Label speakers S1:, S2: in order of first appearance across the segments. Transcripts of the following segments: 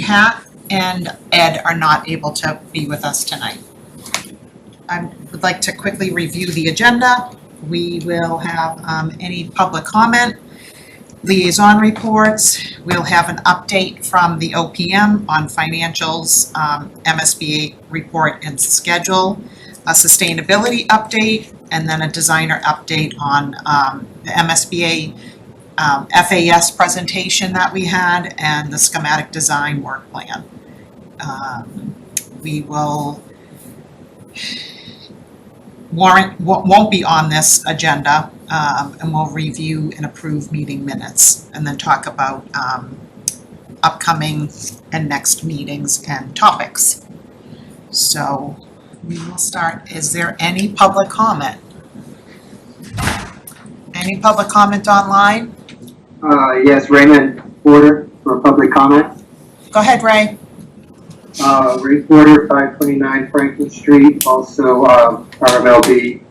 S1: Pat and Ed are not able to be with us tonight. I would like to quickly review the agenda. We will have any public comment, liaison reports. We'll have an update from the OPM on financials, MSBA report and schedule, a sustainability update, and then a designer update on the MSBA FAS presentation that we had and the schematic design work plan. We will won't be on this agenda, and we'll review and approve meeting minutes and then talk about upcoming and next meetings and topics. So we will start. Is there any public comment? Any public comment online?
S2: Yes, Raymond Porter for public comment.
S1: Go ahead, Ray.
S2: Ray Porter, 529 Franklin Street, also RMLB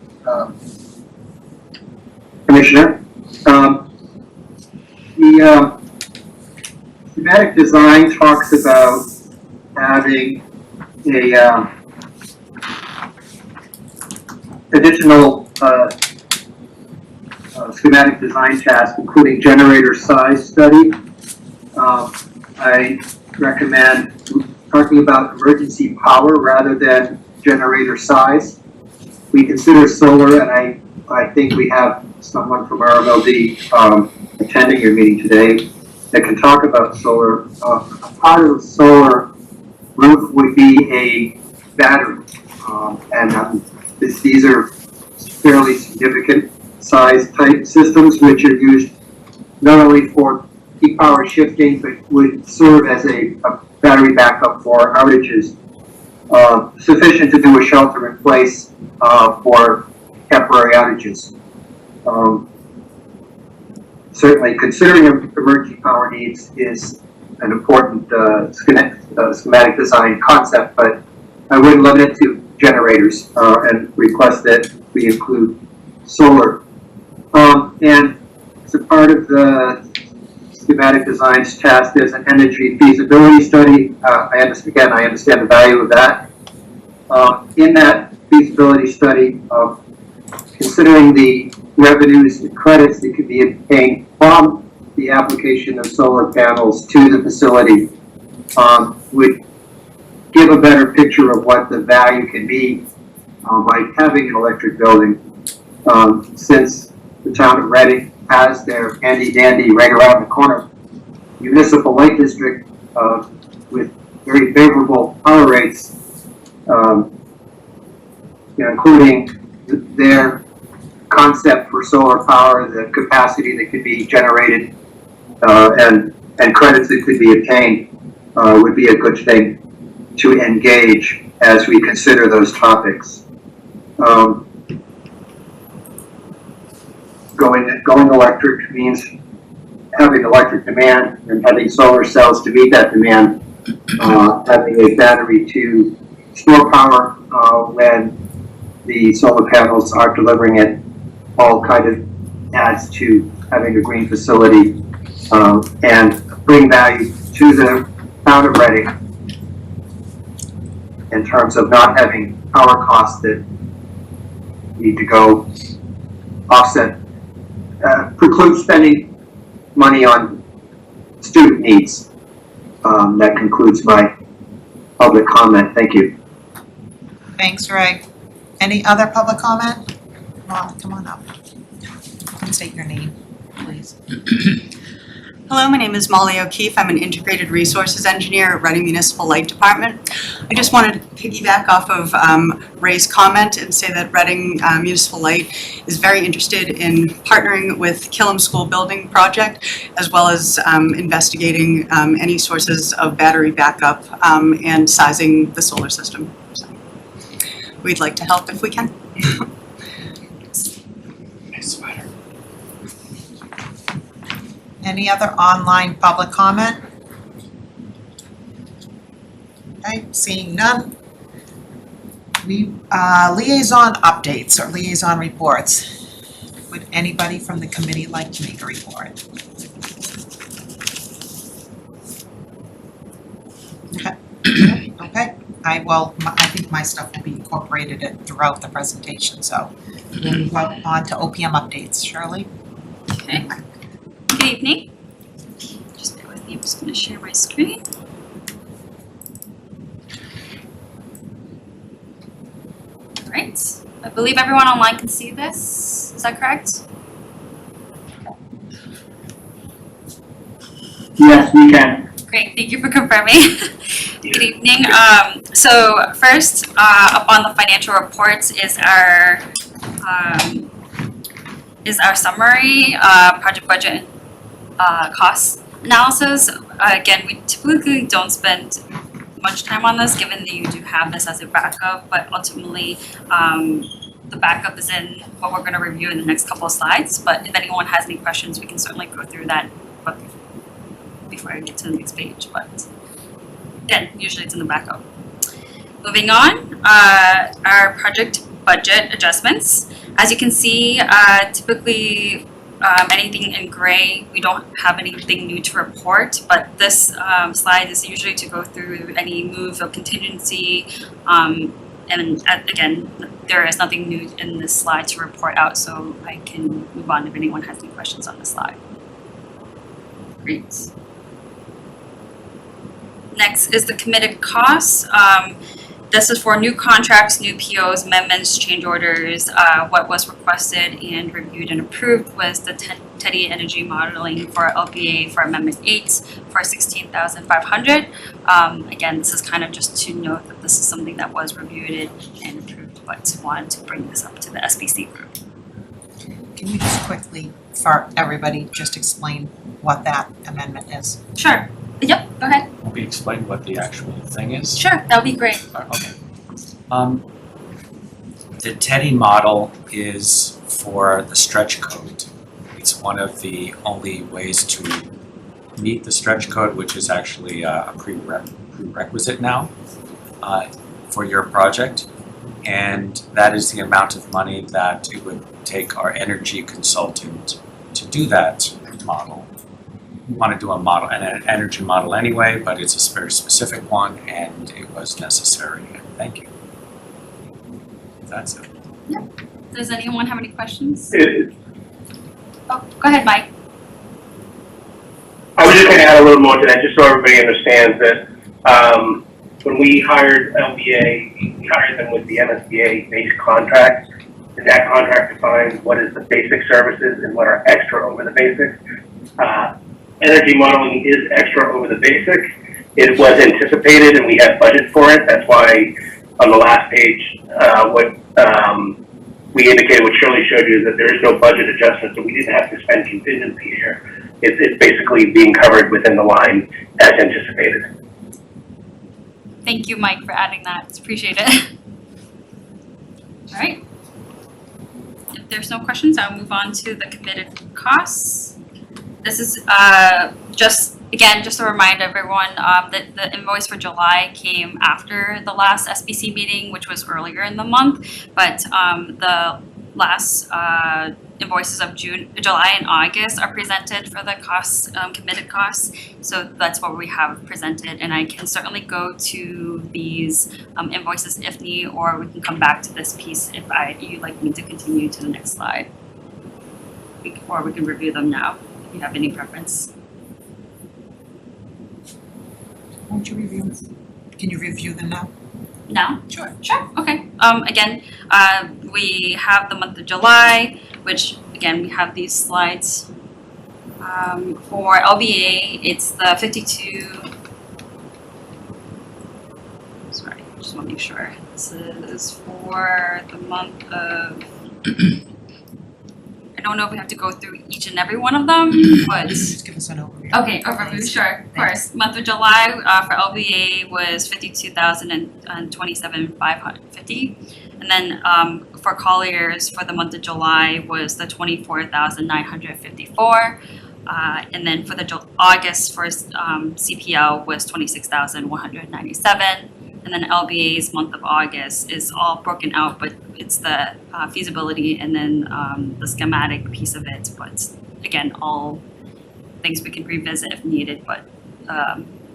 S2: Commissioner. The schematic design talks about having a additional schematic design task, including generator size study. I recommend talking about emergency power rather than generator size. We consider solar, and I think we have someone from RMLD attending your meeting today that can talk about solar. Part of the solar roof would be a battery, and these are fairly significant size type systems which are used not only for peak power shifting but would serve as a battery backup for outages, sufficient to do a shelter in place for temporary outages. Certainly considering emergency power needs is an important schematic design concept, but I wouldn't limit it to generators and request that we include solar. And as a part of the schematic designs task, there's an energy feasibility study. I understand the value of that. In that feasibility study, considering the revenues and credits that could be obtained from the application of solar panels to the facility, would give a better picture of what the value can be by having an electric building. Since the town of Reading has their handy dandy right around the corner municipal light district with very favorable power rates, including their concept for solar power, the capacity that could be generated, and credits that could be obtained, would be a good thing to engage as we consider those topics. Going electric means having electric demand and having solar cells to meet that demand, having a battery to store power when the solar panels are delivering it, all kind of adds to having a green facility and bring value to the town of Reading in terms of not having power costs that need to go offset, preclude spending money on student needs. That concludes my public comment. Thank you.
S1: Thanks, Ray. Any other public comment? Come on up. You can state your name, please.
S3: Hello, my name is Molly O'Keefe. I'm an integrated resources engineer at Reading Municipal Light Department. I just wanted to piggyback off of Ray's comment and say that Reading Municipal Light is very interested in partnering with Killam School Building Project, as well as investigating any sources of battery backup and sizing the solar system. So we'd like to help if we can.
S1: Nice sweater. Any other online public comment? Okay, seeing none. Liaison updates or liaison reports. Would anybody from the committee like to make a report? Okay, I think my stuff will be incorporated throughout the presentation, so we'll move on to OPM updates. Shirley?
S4: Okay. Good evening. Just bear with me, I'm just gonna share my screen. All right, I believe everyone online can see this, is that correct?
S2: Yes, we can.
S4: Great, thank you for confirming. Good evening. So first, up on the financial reports is our summary, project budget, cost analysis. Again, we typically don't spend much time on this, given that you do have this as a backup, but ultimately, the backup is in what we're gonna review in the next couple of slides, but if anyone has any questions, we can certainly go through that, but before I get to the next page, but again, usually it's in the backup. Moving on, our project budget adjustments. As you can see, typically anything in gray, we don't have anything new to report, but this slide is usually to go through any move of contingency. And again, there is nothing new in this slide to report out, so I can move on if anyone has any questions on this slide. Great. Next is the committed costs. This is for new contracts, new POs, amendments, change orders. What was requested and reviewed and approved was the Teddy Energy Modeling for LPA for Amendment 8 for $16,500. Again, this is kind of just to note that this is something that was reviewed and approved, but wanted to bring this up to the SBC group.
S1: Can you just quickly, for everybody, just explain what that amendment is?
S4: Sure. Yep, go ahead.
S5: Will we explain what the actual thing is?
S4: Sure, that would be great.
S5: Okay. The Teddy model is for the stretch code. It's one of the only ways to meet the stretch code, which is actually a prerequisite now for your project. And that is the amount of money that it would take our energy consultant to do that model. We want to do a model, an energy model anyway, but it's a very specific one and it was necessary. Thank you. That's it.
S4: Does anyone have any questions?
S6: I
S4: Oh, go ahead, Mike.
S6: was just going to add a little more to that, just so everybody understands that when we hired LBA, we hired them with the MSBA base contract, and that contract defines what is the basic services and what are extra over the basic. Energy modeling is extra over the basic. It was anticipated and we had budget for it. That's why on the last page, what we indicated, what Shirley showed you, is that there is no budget adjustment, so we didn't have to spend contingency here. It's basically being covered within the line as anticipated.
S4: Thank you, Mike, for adding that. Appreciate it. All right. If there's no questions, I'll move on to the committed costs. This is just to remind everyone that the invoice for July came after the last SBC meeting, which was earlier in the month, but the last invoices of July and August are presented for the costs, committed costs. So that's what we have presented, and I can certainly go to these invoices if need, or we can come back to this piece if you'd like me to continue to the next slide. Or we can review them now if you have any preference.
S1: Won't you review? Can you review them now?
S4: No?
S1: Sure.
S4: Sure, okay. Again, we have the month of July, which again, we have these slides. For LBA, it's the 52. Sorry, just want to make sure. This is for the month of. I don't know if we have to go through each and every one of them, but.
S1: Just give us an overview.
S4: Okay, overview, sure, of course. Month of July for LBA was 52,027,550, and then for Colliers for the month of July was the 24,954, and then for the August for CPL was 26,197. And then LBA's month of August is all broken out, but it's the feasibility and then the schematic piece of it. But again, all things we can revisit if needed, but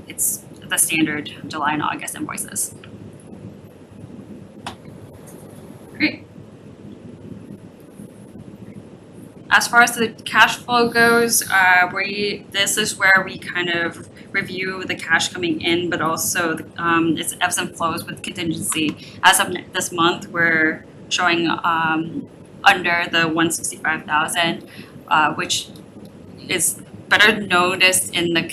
S4: it's the standard July and August invoices. Great. As far as the cash flow goes, this is where we kind of review the cash coming in, but also its ebbs and flows with contingency. As of this month, we're showing under the 165,000, which is better noticed in the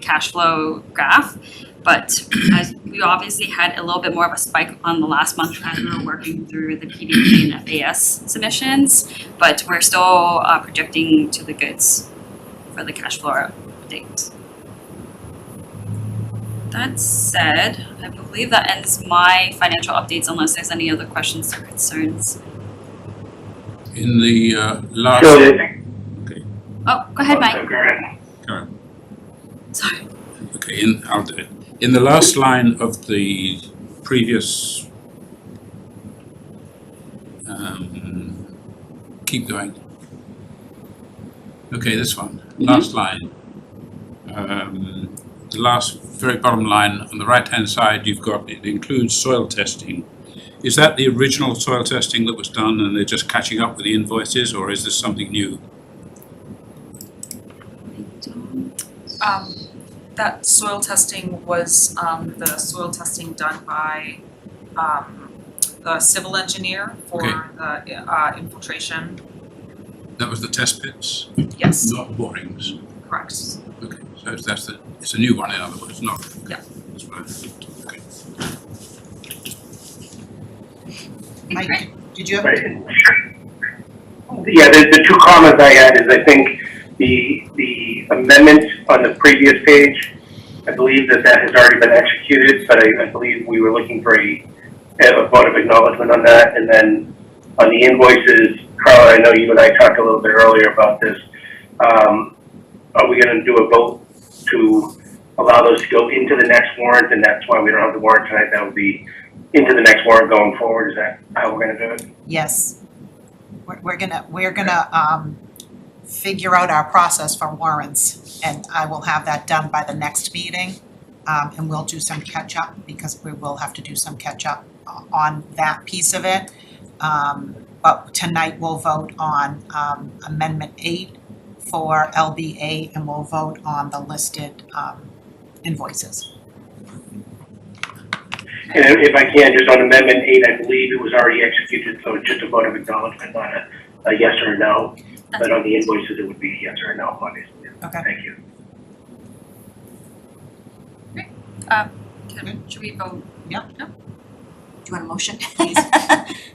S4: cash flow graph. But as we obviously had a little bit more of a spike on the last month as we were working through the PDP and FAS submissions, but we're still projecting to the goods for the cash flow update. That said, I believe that ends my financial updates unless there's any other questions or concerns.
S7: In the last.
S6: So,
S4: Oh, go ahead, Mike.
S6: go ahead.
S7: Karen.
S4: Sorry.
S7: Okay, I'll do it. In the last line of the previous, keep going. Okay, this one, last line. The last very bottom line on the right-hand side, you've got, it includes soil testing. Is that the original soil testing that was done and they're just catching up with the invoices, or is this something new?
S8: That soil testing was the soil testing done by the civil engineer for the infiltration.
S7: That was the test pits,
S8: Yes,
S7: not borings.
S8: correct.
S7: Okay, so it's a new one in other words, not.
S8: Yeah.
S7: That's what I thought. Okay.
S1: Mike, did you have?
S6: Right. Yeah, the two comments I had is I think the amendment on the previous page, I believe that has already been executed, but I believe we were looking for a vote of acknowledgement on that. And then on the invoices, Carla, I know you and I talked a little bit earlier about this. Are we gonna do a vote to allow those to go into the next warrant, and that's why we don't have the warrant tonight? That would be into the next warrant going forward. Is that how we're gonna do it?
S1: Yes. We're gonna figure out our process for warrants, and I will have that done by the next meeting. And we'll do some catch up because we will have to do some catch up on that piece of it. But tonight we'll vote on Amendment 8 for LBA, and we'll vote on the listed invoices.
S6: And if I can, just on Amendment 8, I believe it was already executed, so it's just a vote of acknowledgement, not a yes or a no. But on the invoices, it would be yes or a no, obviously.
S1: Okay.
S6: Thank you.
S4: Should we vote?
S9: Do you want a motion?
S1: Please.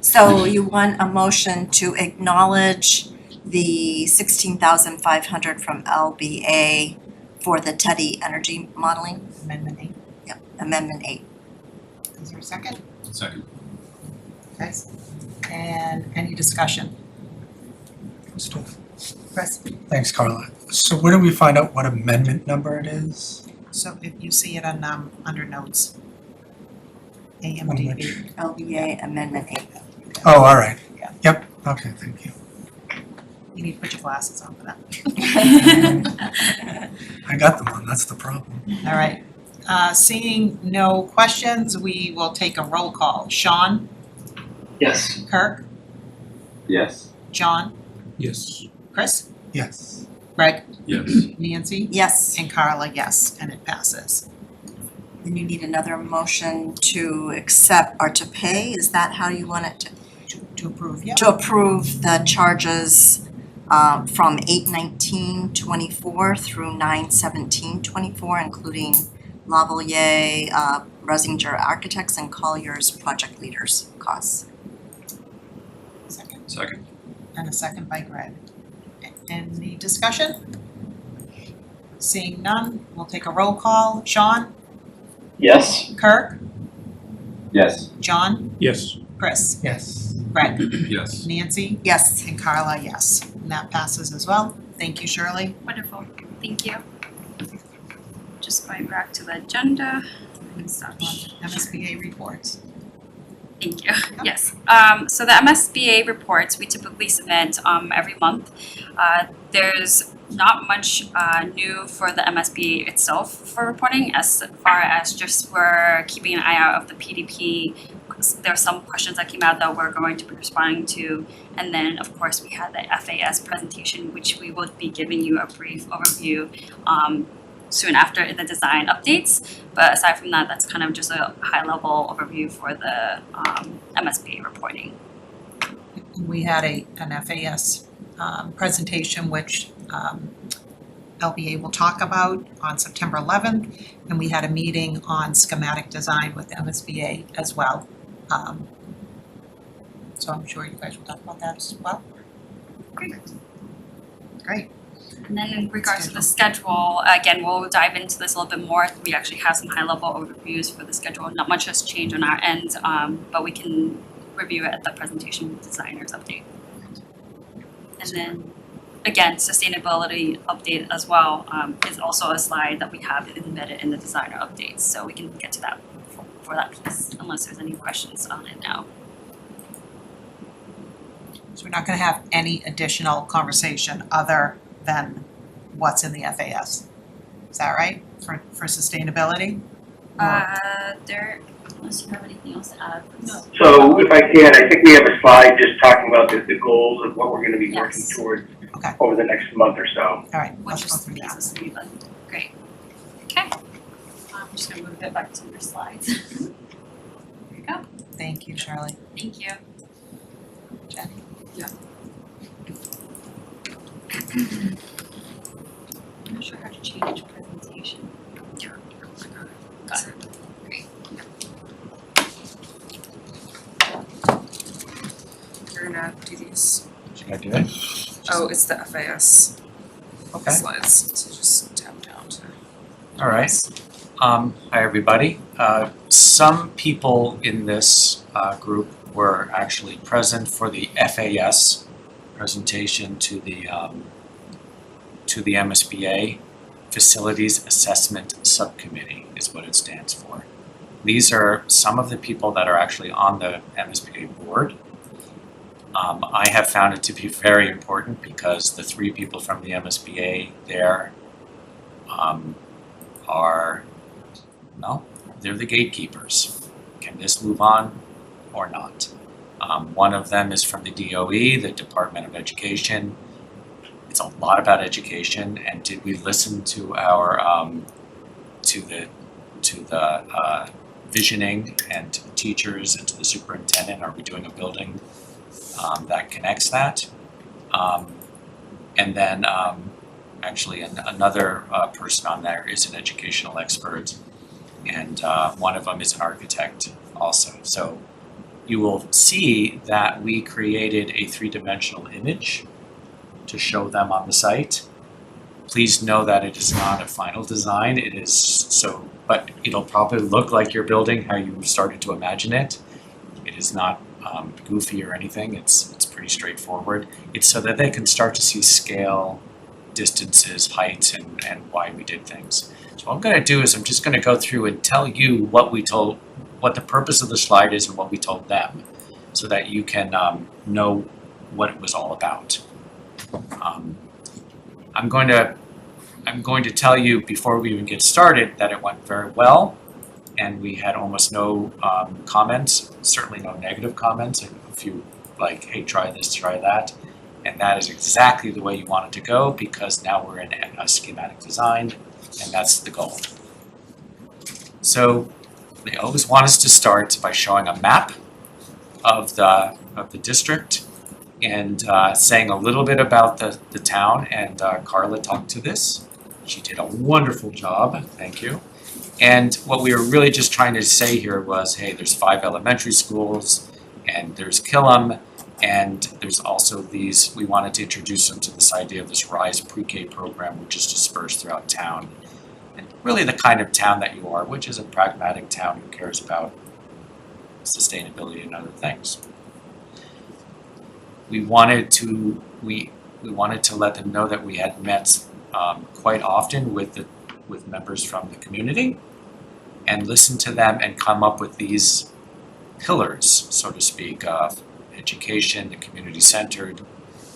S9: So you want a motion to acknowledge the 16,500 from LBA for the Teddy Energy Modeling?
S1: Amendment 8.
S9: Yep, Amendment 8.
S1: Is there a second?
S7: Second.
S1: Okay. And any discussion? Chris?
S10: Thanks, Carla. So where do we find out what amendment number it is?
S1: So if you see it on under notes. AMDB.
S9: LBA Amendment 8.
S10: Oh, all right.
S1: Yeah.
S10: Yep, okay, thank you.
S1: You need to put your glasses on for that.
S10: I got them on, that's the problem.
S1: All right. Seeing no questions, we will take a roll call. Sean?
S11: Yes.
S1: Kirk?
S11: Yes.
S1: John?
S7: Yes.
S1: Chris?
S10: Yes.
S1: Greg?
S7: Yes.
S1: Nancy?
S9: Yes,
S1: And Carla, yes, and it passes.
S9: then you need another motion to accept or to pay, is that how you want it
S1: To approve, yeah.
S9: to approve the charges from 8/19/24 through 9/17/24, including Lavalier, Resinger Architects, and Collier's project leaders costs.
S1: Second.
S7: Second.
S1: And a second by Greg. Any discussion? Seeing none, we'll take a roll call. Sean?
S11: Yes.
S1: Kirk?
S11: Yes.
S1: John?
S7: Yes.
S1: Chris?
S10: Yes.
S1: Greg?
S7: Yes.
S1: Nancy?
S9: Yes,
S1: And Carla, yes. And that passes as well. Thank you, Shirley.
S4: Wonderful, thank you. Just going back to the agenda and such.
S1: MSBA reports.
S4: Thank you. Yes. So the MSBA reports we typically submit every month. There's not much new for the MSBA itself for reporting as far as just we're keeping an eye out of the PDP. There are some questions that came out that we're going to be responding to. And then, of course, we had the FAS presentation, which we will be giving you a brief overview soon after in the design updates. But aside from that, that's kind of just a high-level overview for the MSBA reporting.
S1: We had an FAS presentation which LBA will talk about on September 11th, and we had a meeting on schematic design with MSBA as well. So I'm sure you guys will talk about that as well.
S4: Great.
S1: Great.
S4: And then in regards to the schedule, again, we'll dive into this a little bit more. We actually have some high-level overviews for the schedule. Not much has changed on our end, but we can review it at the presentation designers update. And then, again, sustainability update as well is also a slide that we have embedded in the designer updates. So we can get to that for that piece, unless there's any questions on it now.
S1: So we're not gonna have any additional conversation other than what's in the FAS. Is that right, for sustainability?
S4: There, unless you have anything else to add.
S8: No.
S6: So if I can, I think we have a slide just talking about the goals of what we're gonna be working
S4: Yes.
S6: towards
S1: Okay.
S6: over the next month or so.
S1: All right,
S4: Which
S1: let's go
S4: is
S1: through that.
S4: sustainability. Great. Okay. I'm just gonna move it back to your slides. There you go.
S1: Thank you, Shirley.
S4: Thank you.
S1: Jenny?
S4: I'm not sure how to change presentation. Got it. Great.
S8: You're gonna do these.
S5: Should I do it?
S8: Oh, it's the FAS
S5: Okay.
S8: slides, so just tap down to.
S5: All right. Hi, everybody. Some people in this group were actually present for the FAS presentation to the MSBA Facilities Assessment Subcommittee is what it stands for. These are some of the people that are actually on the MSBA board. I have found it to be very important because the three people from the MSBA there are, well, they're the gatekeepers. Can this move on or not? One of them is from the DOE, the Department of Education. It's a lot about education, and did we listen to our to the visioning and to the teachers and to the superintendent? Are we doing a building that connects that? And then actually another person on there is an educational expert, and one of them is an architect also. So you will see that we created a three-dimensional image to show them on the site. Please know that it is not a final design. It is so, but it'll probably look like your building how you started to imagine it. It is not goofy or anything. It's pretty straightforward. It's so that they can start to see scale, distances, heights, and why we did things. So what I'm going to do is I'm just going to go through and tell you what the purpose of the slide is and what we told them, so that you can know what it was all about. I'm going to tell you before we even get started that it went very well, and we had almost no comments, certainly no negative comments. A few like, hey, try this, try that. And that is exactly the way you want it to go, because now we're in a schematic design, and that's the goal. So they always want us to start by showing a map of the district and saying a little bit about the town, and Carla talked to this. She did a wonderful job, thank you. And what we were really just trying to say here was, hey, there's 5 elementary schools, and there's Killam, and there's also these, we wanted to introduce them to this idea of this RISE pre-K program, which is dispersed throughout town. And really the kind of town that you are, which is a pragmatic town who cares about sustainability and other things. We wanted to let them know that we had met quite often with members from the community, and listened to them and come up with these pillars, so to speak, of education, the community-centered,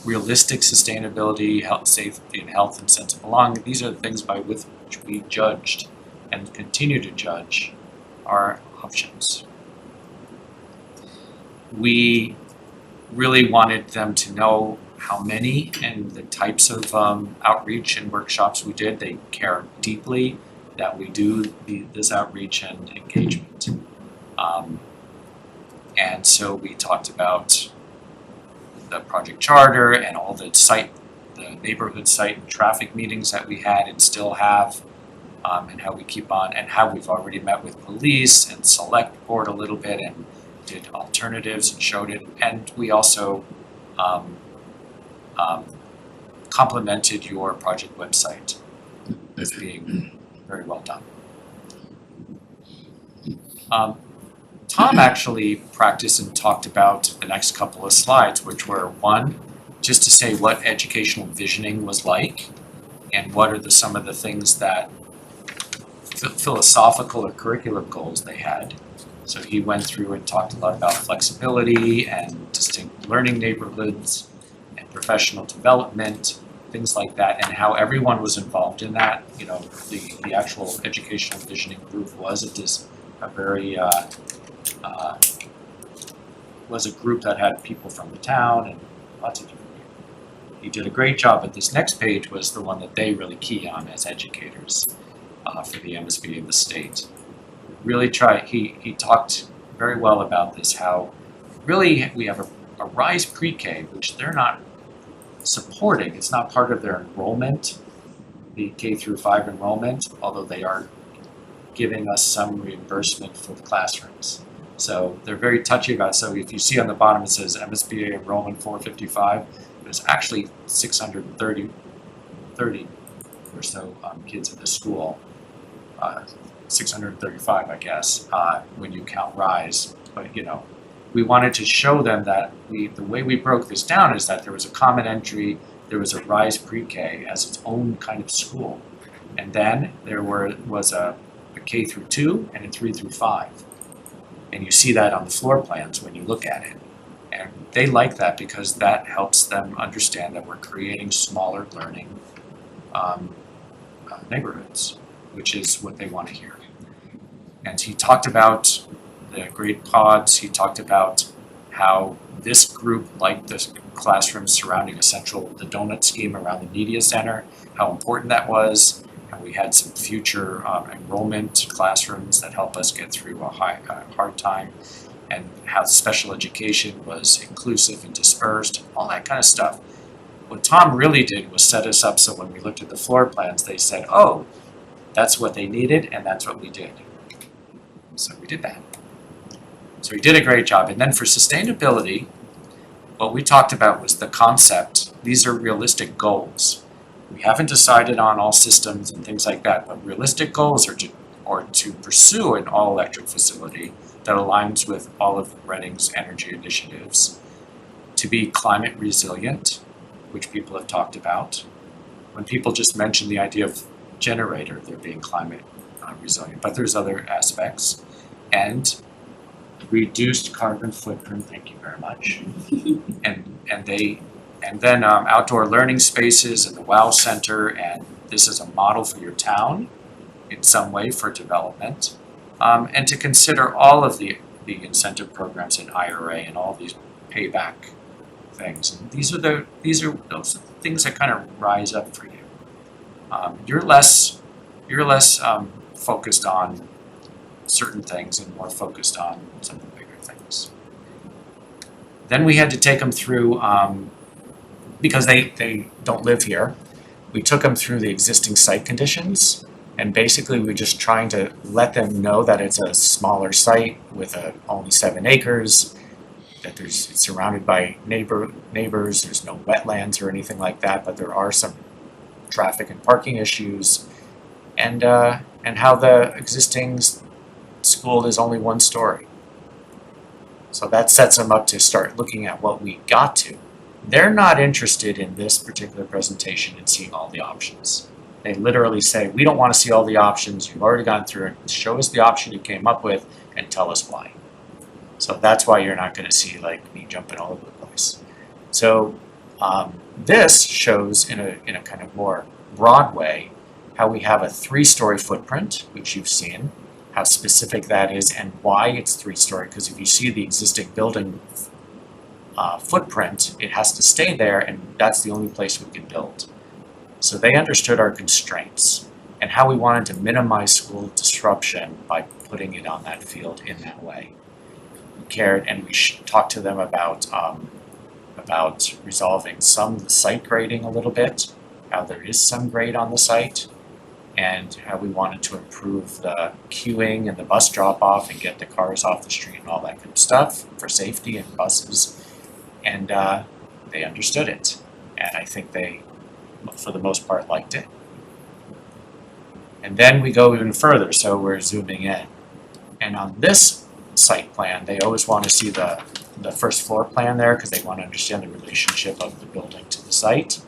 S5: realistic sustainability, health, safety, and health and sense of belonging. These are the things by which we judged and continue to judge our options. We really wanted them to know how many and the types of outreach and workshops we did. They care deeply that we do this outreach and engagement. And so we talked about the project charter and all the neighborhood site and traffic meetings that we had and still have, and how we keep on, and how we've already met with police and select board a little bit and did alternatives and showed it. And we also complimented your project website as being very well done. Tom actually practiced and talked about the next couple of slides, which were one, just to say what educational visioning was like and what are some of the things that philosophical or curricular goals they had. So he went through and talked a lot about flexibility and distinct learning neighborhoods and professional development, things like that, and how everyone was involved in that. You know, the actual educational visioning group was was a group that had people from the town and lots of different people. He did a great job, but this next page was the one that they really key on as educators for the MSBA and the state. Really he talked very well about this, how really we have a RISE pre-K, which they're not supporting. It's not part of their enrollment, the K through 5 enrollment, although they are giving us some reimbursement for the classrooms. So they're very touchy about it. So if you see on the bottom it says MSBA enrollment 455, there's actually 630 or so kids at the school. 635, I guess, when you count RISE. But you know, we wanted to show them that the way we broke this down is that there was a common entry, there was a RISE pre-K as its own kind of school, and then there was a K through 2 and a 3 through 5, and you see that on the floor plans when you look at it, and they like that because that helps them understand that we're creating smaller learning neighborhoods, which is what they want to hear. And he talked about the grade pods. He talked about how this group liked the classrooms surrounding the donut scheme around the media center, how important that was, and we had some future enrollment classrooms that help us get through a hard time, and how special education was inclusive and dispersed, all that kind of stuff. What Tom really did was set us up so when we looked at the floor plans, they said, oh, that's what they needed, and that's what we did. So we did that. So he did a great job. And then for sustainability, what we talked about was the concept. These are realistic goals. We haven't decided on all systems and things like that, but realistic goals are to pursue an all-electric facility that aligns with all of Reading's energy initiatives, to be climate resilient, which people have talked about. When people just mention the idea of generator, they're being climate resilient, but there's other aspects. And reduced carbon footprint, thank you very much. and then outdoor learning spaces and the WOW Center, and this is a model for your town in some way for development. And to consider all of the incentive programs in IRA and all these payback things. And these are those things that kind of rise up for you. You're less focused on certain things and more focused on some of the bigger things. Then we had to take them through, because they don't live here, we took them through the existing site conditions, and basically we're just trying to let them know that it's a smaller site with only 7 acres, that it's surrounded by neighbors, there's no wetlands or anything like that, but there are some traffic and parking issues, and how the existing school is only 1 story. So that sets them up to start looking at what we got to. They're not interested in this particular presentation and seeing all the options. They literally say, we don't want to see all the options, you've already gone through it, show us the option you came up with and tell us why. So that's why you're not gonna see like me jumping all over the place. So this shows in a kind of more broad way how we have a 3-story footprint, which you've seen, how specific that is and why it's 3-story, because if you see the existing building footprint, it has to stay there and that's the only place we can build. So they understood our constraints and how we wanted to minimize school disruption by putting it on that field in that way. We cared and we talked to them about resolving some of the site grading a little bit, how there is some grade on the site, and how we wanted to improve the queuing and the bus drop-off and get the cars off the street and all that good stuff for safety and buses. And they understood it. And I think they, for the most part, liked it. And then we go even further, so we're zooming in. And on this site plan, they always want to see the first floor plan there because they want to understand the relationship of the building to the site.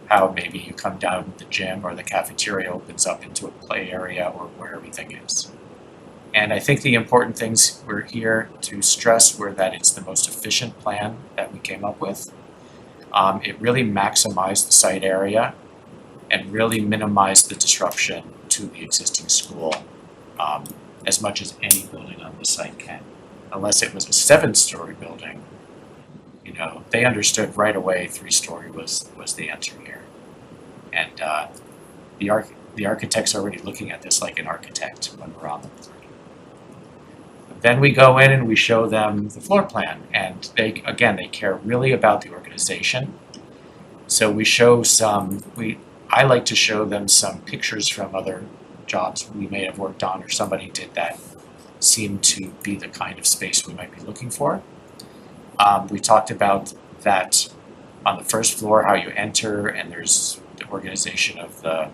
S5: How maybe you come down the gym or the cafeteria opens up into a play area or where everything is. And I think the important things we're here to stress were that it's the most efficient plan that we came up with. It really maximized the site area and really minimized the disruption to the existing school as much as any building on the site can. Unless it was a 7-story building, you know, they understood right away 3-story was the answer here. And the architect's already looking at this like an architect when we're on the board. Then we go in and we show them the floor plan, and they care really about the organization. So we show I like to show them some pictures from other jobs we may have worked on or somebody did that seemed to be the kind of space we might be looking for. We talked about that on the first floor, how you enter, and there's the organization of the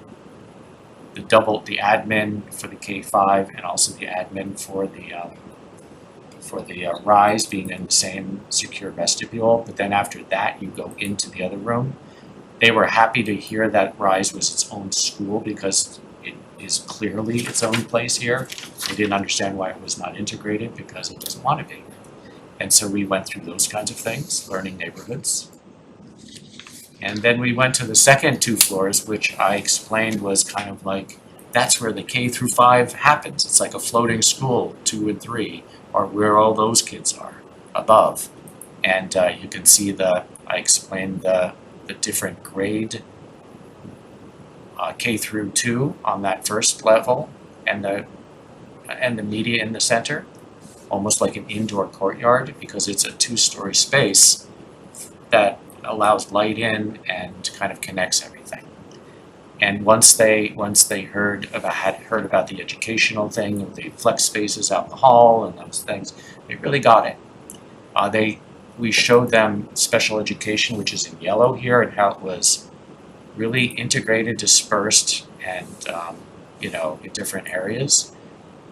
S5: admin for the K-5 and also the admin for the Rise being in the same secure vestibule. But then after that, you go into the other room. They were happy to hear that Rise was its own school because it is clearly its own place here. They didn't understand why it was not integrated because it doesn't want to be. And so we went through those kinds of things, learning neighborhoods. And then we went to the second 2 floors, which I explained was kind of like, that's where the K through 5 happens. It's like a floating school, 2 and 3, or where all those kids are above. And you can see I explained the different grade K through 2 on that first level and the media in the center, almost like an indoor courtyard because it's a 2-story space that allows light in and kind of connects everything. And once they heard about the educational thing of the flex spaces out in the hall and those things, they really got it. We showed them special education, which is in yellow here, and how it was really integrated, dispersed, and in different areas.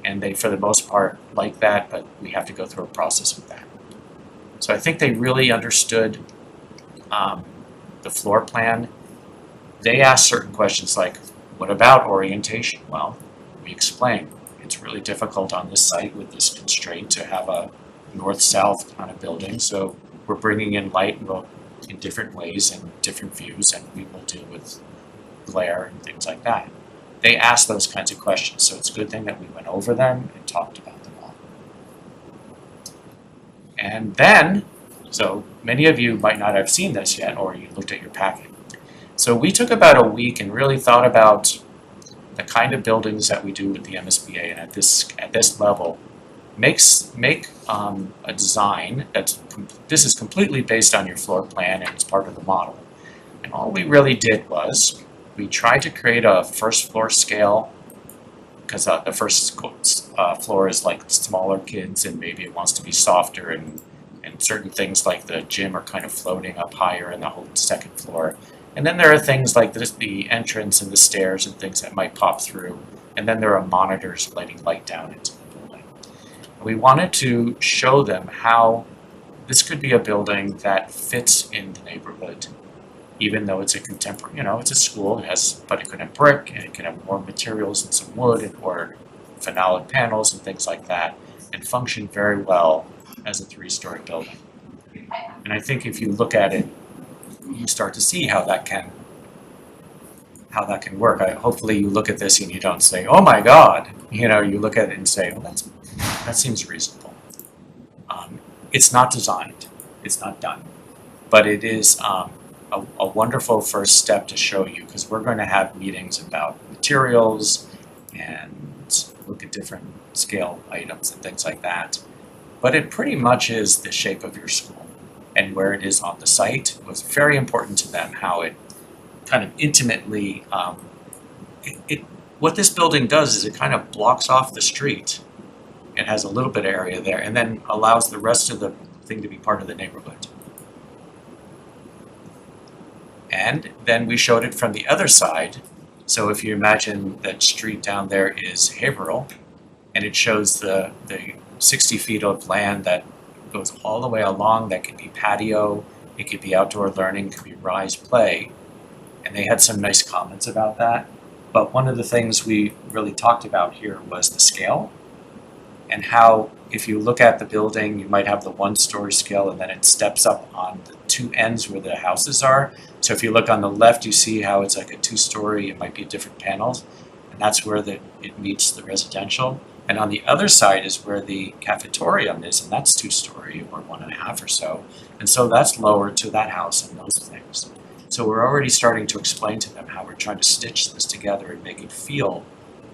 S5: And they, for the most part, like that, but we have to go through a process with that. So I think they really understood the floor plan. They asked certain questions like, what about orientation? Well, we explained it's really difficult on this site with this constraint to have a north-south kind of building. So we're bringing in light in different ways and different views, and we will deal with glare and things like that. They asked those kinds of questions, so it's a good thing that we went over them and talked about them all. And then, so many of you might not have seen this yet, or you looked at your packet. So we took about a week and really thought about the kind of buildings that we do with the MSBA, and at this level, make a design this is completely based on your floor plan and it's part of the model. And all we really did was we tried to create a first floor scale because the first floor is like smaller kids and maybe it wants to be softer and certain things like the gym are kind of floating up higher in the whole second floor. And then there are things like the entrance and the stairs and things that might pop through. And then there are monitors letting light down into the building. We wanted to show them how this could be a building that fits in the neighborhood, even though it's a contemporary, it's a school, but it could have brick and it could have more materials and some wood or phenolic panels and things like that, and function very well as a 3-story building. And I think if you look at it, you start to see how that can work. Hopefully you look at this and you don't say, oh my God, you look at it and say, well, that seems reasonable. It's not designed, it's not done, but it is a wonderful first step to show you, because we're going to have meetings about materials and look at different scale items and things like that. But it pretty much is the shape of your school and where it is on the site. It was very important to them how it kind of intimately, what this building does is it kind of blocks off the street. It has a little bit of area there and then allows the rest of the thing to be part of the neighborhood. And then we showed it from the other side. So if you imagine that street down there is Haverhill, and it shows the 60 feet of land that goes all the way along, that could be patio, it could be outdoor learning, it could be rise play. And they had some nice comments about that. But one of the things we really talked about here was the scale, and how if you look at the building, you might have the 1-story scale and then it steps up on the 2 ends where the houses are. So if you look on the left, you see how it's like a 2-story, it might be different panels, and that's where it meets the residential. And on the other side is where the cafetorium is, and that's 2-story or 1.5 or so. And so that's lower to that house and those things. So we're already starting to explain to them how we're trying to stitch this together and make it feel,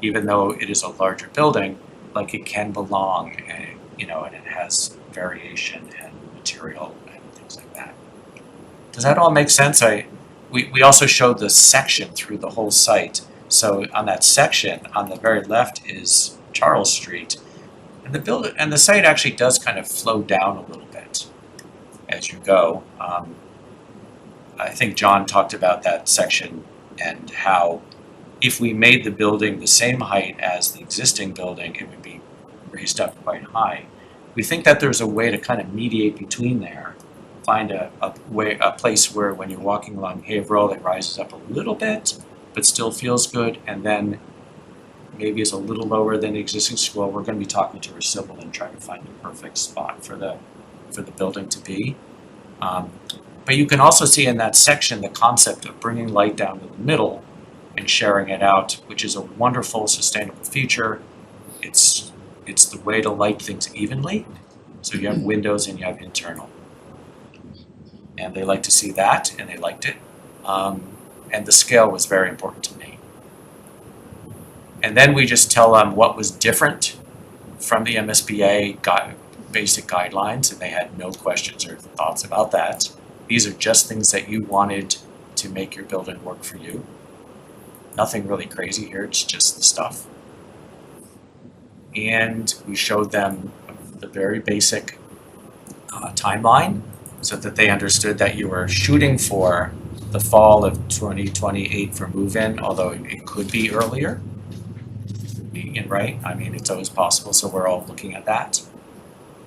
S5: even though it is a larger building, like it can belong, and it has variation and material and things like that. Does that all make sense? We also showed the section through the whole site. So on that section, on the very left is Charles Street, and the site actually does kind of flow down a little bit as you go. I think John talked about that section and how if we made the building the same height as the existing building, it would be raised up quite high. We think that there's a way to kind of mediate between there, find a place where when you're walking along Haverhill, it rises up a little bit, but still feels good, and then maybe is a little lower than the existing school. We're going to be talking to our civil and trying to find the perfect spot for the building to be. But you can also see in that section the concept of bringing light down to the middle and sharing it out, which is a wonderful sustainable feature. It's the way to light things evenly. So you have windows and you have internal. And they like to see that, and they liked it. And the scale was very important to me. And then we just tell them what was different from the MSBA basic guidelines, and they had no questions or thoughts about that. These are just things that you wanted to make your building work for you. Nothing really crazy here, it's just the stuff. And we showed them the very basic timeline so that they understood that you were shooting for the fall of 2028 for move-in, although it could be earlier. Right? I mean, it's always possible, so we're all looking at that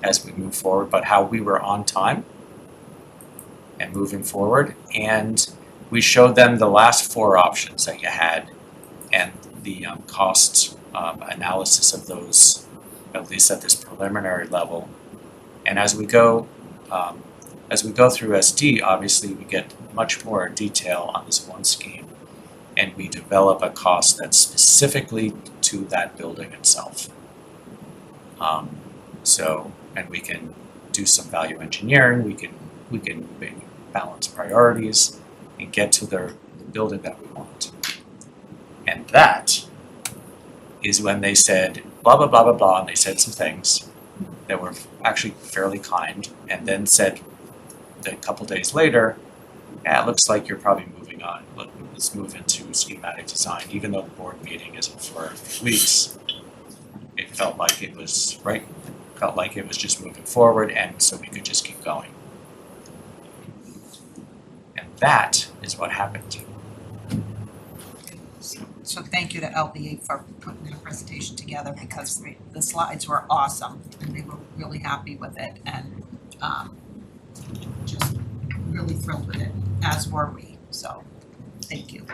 S5: as we move forward, but how we were on time and moving forward. And we showed them the last 4 options that you had and the cost analysis of those, at least at this preliminary level. And as we go through SD, obviously we get much more detail on this one scheme, and we develop a cost that's specifically to that building itself. And we can do some value engineering, we can balance priorities and get to the building that we want. And that is when they said blah, blah, blah, blah, blah, and they said some things that were actually fairly kind, and then said a couple days later, it looks like you're probably moving on. Let's move into schematic design. Even though the board meeting isn't for a few weeks, it felt like it was right. Felt like it was just moving forward, and so we could just keep going. And that is what happened.
S1: So thank you to LBA for putting their presentation together, because the slides were awesome and they were really happy with it, and just really thrilled with it, as were we. So thank you.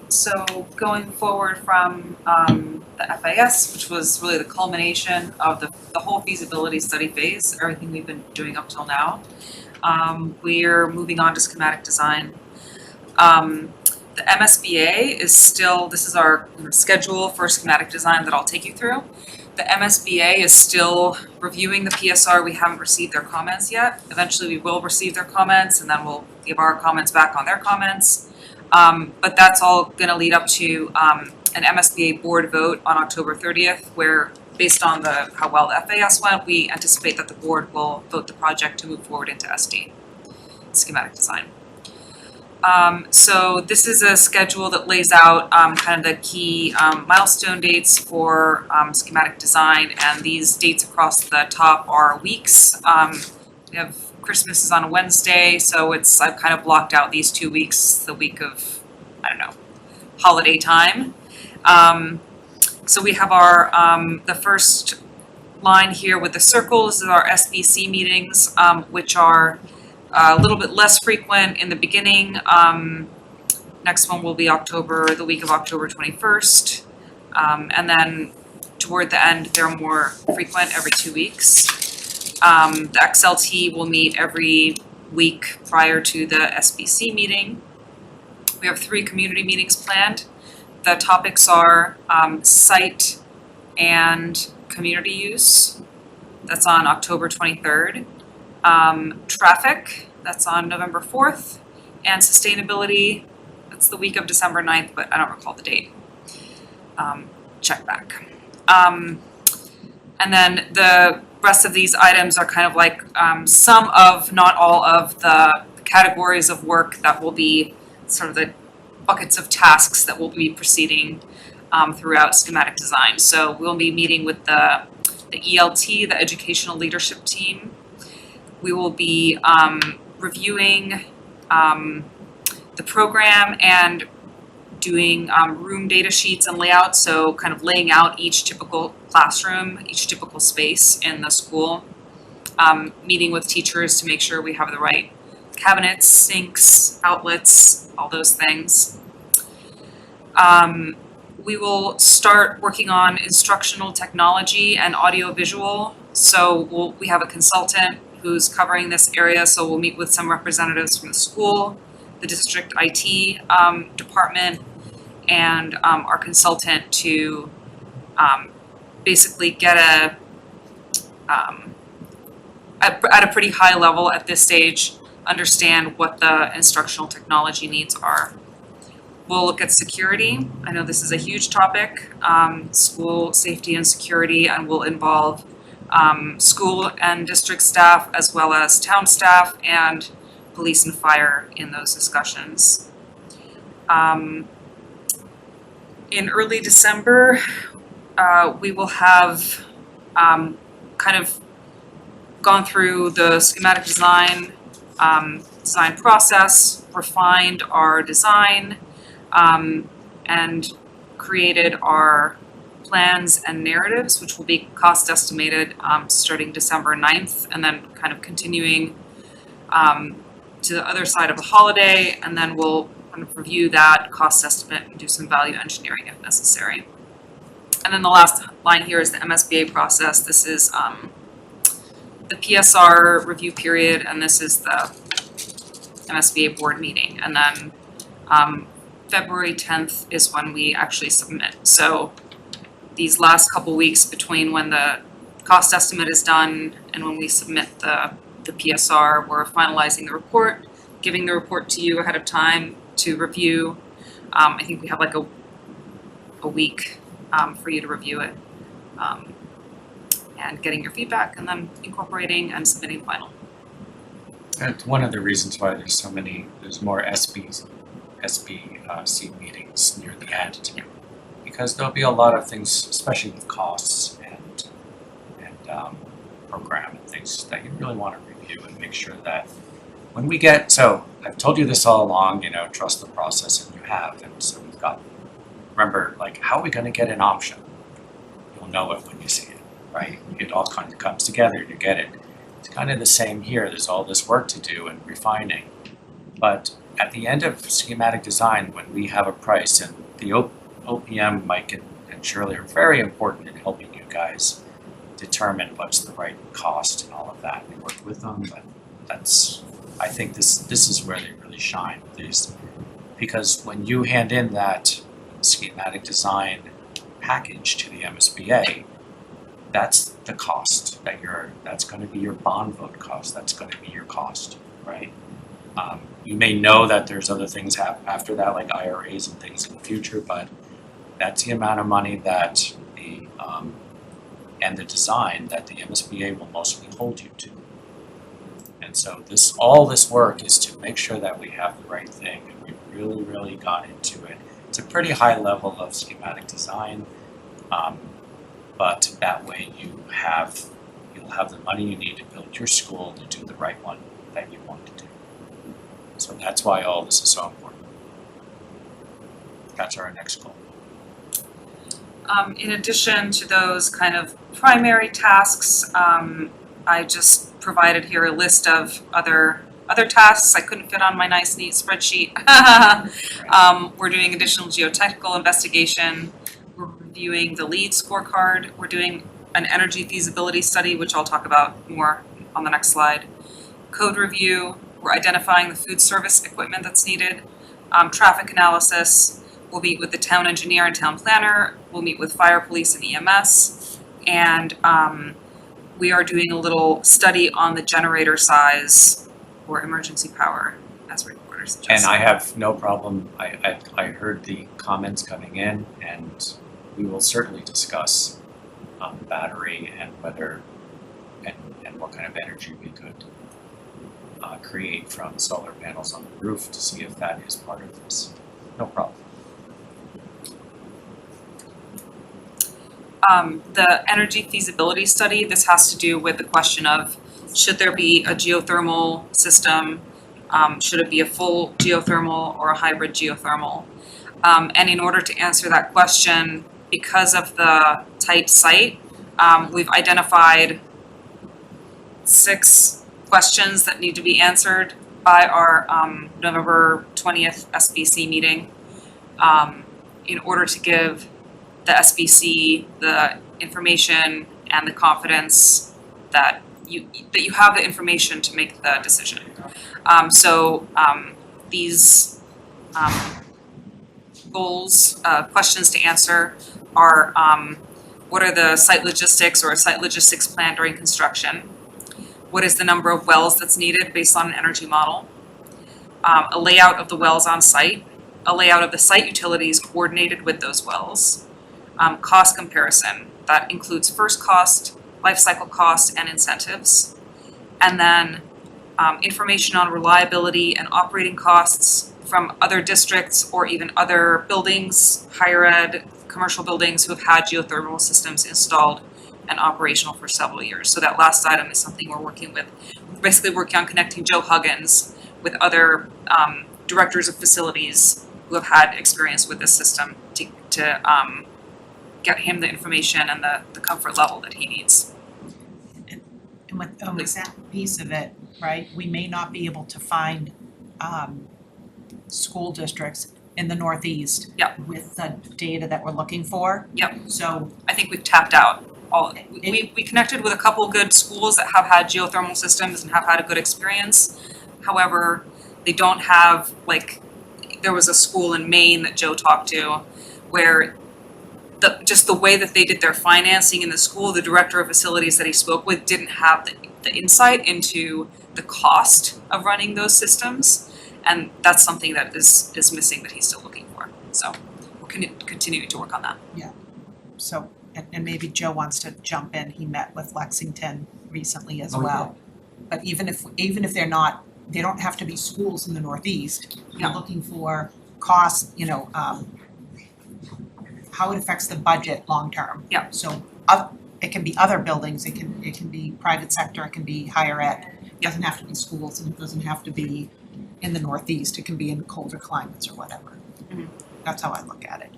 S8: So going forward from the FAS, which was really the culmination of the whole feasibility study phase, everything we've been doing up till now, we're moving on to schematic design. The MSBA is still, this is our schedule for schematic design that I'll take you through. The MSBA is still reviewing the PSR. We haven't received their comments yet. Eventually we will receive their comments and then we'll give our comments back on their comments. But that's all gonna lead up to an MSBA board vote on October 30th, where based on how well the FAS went, we anticipate that the board will vote the project to move forward into SD, schematic design. So this is a schedule that lays out kind of the key milestone dates for schematic design, and these dates across the top are weeks. We have Christmas is on a Wednesday, so I've kind of blocked out these 2 weeks, the week of, I don't know, holiday time. So we have our, the first line here with the circles is our SBC meetings, which are a little bit less frequent in the beginning. Next one will be the week of October 21st. And then toward the end, they're more frequent every 2 weeks. The XLT will meet every week prior to the SBC meeting. We have 3 community meetings planned. The topics are site and community use. That's on October 23rd. Traffic, that's on November 4th. And sustainability, that's the week of December 9th, but I don't recall the date. Check back. And then the rest of these items are kind of like some of, not all of the categories of work that will be sort of the buckets of tasks that will be proceeding throughout schematic design. So we'll be meeting with the ELT, the Educational Leadership Team. We will be reviewing the program and doing room data sheets and layouts, so kind of laying out each typical classroom, each typical space in the school. Meeting with teachers to make sure we have the right cabinets, sinks, outlets, all those things. We will start working on instructional technology and audiovisual. So we have a consultant who's covering this area, so we'll meet with some representatives from the school, the district IT department, and our consultant to basically get at a pretty high level at this stage, understand what the instructional technology needs are. We'll look at security. I know this is a huge topic, school safety and security, and will involve school and district staff as well as town staff and police and fire in those discussions. In early December, we will have kind of gone through the schematic design process, refined our design, and created our plans and narratives, which will be cost estimated starting December 9th, and then kind of continuing to the other side of the holiday, and then we'll kind of review that cost estimate and do some value engineering if necessary. And then the last line here is the MSBA process. This is the PSR review period, and this is the MSBA board meeting. And then February 10th is when we actually submit. So these last couple weeks between when the cost estimate is done and when we submit the PSR, we're finalizing the report, giving the report to you ahead of time to review. I think we have like a week for you to review it, and getting your feedback, and then incorporating and submitting final.
S5: That's one of the reasons why there's more SBC meetings near the end, because there'll be a lot of things, especially with costs and program and things that you really want to review and make sure that when we get, so I've told you this all along, trust the process, and you have, and so we've got, remember, like, how are we going to get an option? You'll know it when you see it, right? It all kind of comes together to get it. It's kind of the same here. There's all this work to do and refining, but at the end of schematic design, when we have a price, and the OPM, Mike and Shirley are very important in helping you guys determine what's the right cost and all of that. We worked with them, but I think this is where they really shine with these. Because when you hand in that schematic design package to the MSBA, that's the cost that's gonna be your bond vote cost, that's gonna be your cost, right? You may know that there's other things after that, like IRAs and things in the future, but that's the amount of money that and the design that the MSBA will mostly hold you to. And so all this work is to make sure that we have the right thing, and we've really, really gone into it. It's a pretty high level of schematic design, but that way you'll have the money you need to build your school to do the right one that you want to do. So that's why all this is so important. That's our next goal.
S8: In addition to those kind of primary tasks, I just provided here a list of other tasks I couldn't fit on my nice neat spreadsheet. We're doing additional geotechnical investigation. We're reviewing the LEED scorecard. We're doing an energy feasibility study, which I'll talk about more on the next slide. Code review. We're identifying the food service equipment that's needed. Traffic analysis. We'll meet with the town engineer and town planner. We'll meet with fire, police, and EMS. And we are doing a little study on the generator size for emergency power, as reporter suggested.
S5: And I have no problem, I heard the comments coming in, and we will certainly discuss battery and whether, and what kind of energy we could create from solar panels on the roof to see if that is part of this. No problem.
S8: The energy feasibility study, this has to do with the question of, should there be a geothermal system? Should it be a full geothermal or a hybrid geothermal? And in order to answer that question, because of the tight site, we've identified 6 questions that need to be answered by our November 20th SBC meeting in order to give the SBC the information and the confidence that you have the information to make the decision. These goals, questions to answer are what are the site logistics or a site logistics plan during construction? What is the number of wells that's needed based on an energy model? A layout of the wells on site, a layout of the site utilities coordinated with those wells. Cost comparison, that includes first cost, life cycle cost, and incentives. And then information on reliability and operating costs from other districts or even other buildings, higher ed, commercial buildings who have had geothermal systems installed and operational for several years. So that last item is something we're working with. We're basically working on connecting Joe Huggins with other directors of facilities who have had experience with this system to get him the information and the comfort level that he needs.
S1: And with that piece of it, right, we may not be able to find school districts in the Northeast with the data that we're looking for.
S8: Yep.
S1: So
S8: I think we've tapped out all of it. We connected with a couple good schools that have had geothermal systems and have had a good experience. However, they don't have, like, there was a school in Maine that Joe talked to where just the way that they did their financing in the school, the director of facilities that he spoke with didn't have the insight into the cost of running those systems. And that's something that is missing that he's still looking for. So we're continuing to work on that.
S1: Yeah. So, and maybe Joe wants to jump in. He met with Lexington recently as well. But even if they're not, they don't have to be schools in the Northeast. You're looking for costs, how it affects the budget long term.
S8: Yeah.
S1: So it can be other buildings, it can be private sector, it can be higher ed. It doesn't have to be schools, and it doesn't have to be in the Northeast, it can be in colder climates or whatever.
S8: Mm-hmm.
S1: That's how I look at it.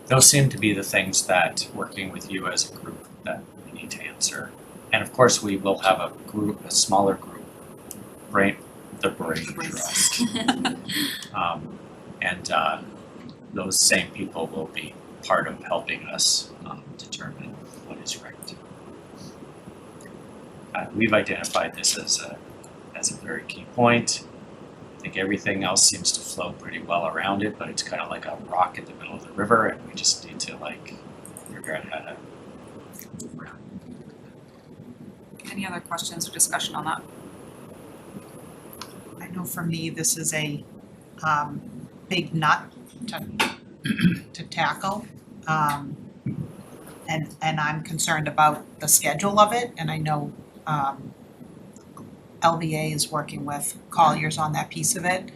S5: Those seem to be the things that, working with you as a group, that we need to answer. And of course, we will have a smaller group, the brain trust. And those same people will be part of helping us determine what is right. We've identified this as a very key point. I think everything else seems to flow pretty well around it, but it's kind of like a rock in the middle of the river, and we just need to figure out how to move around.
S8: Any other questions or discussion on that?
S1: I know for me, this is a big nut to tackle. And I'm concerned about the schedule of it, and I know LBA is working with Colliers on that piece of it.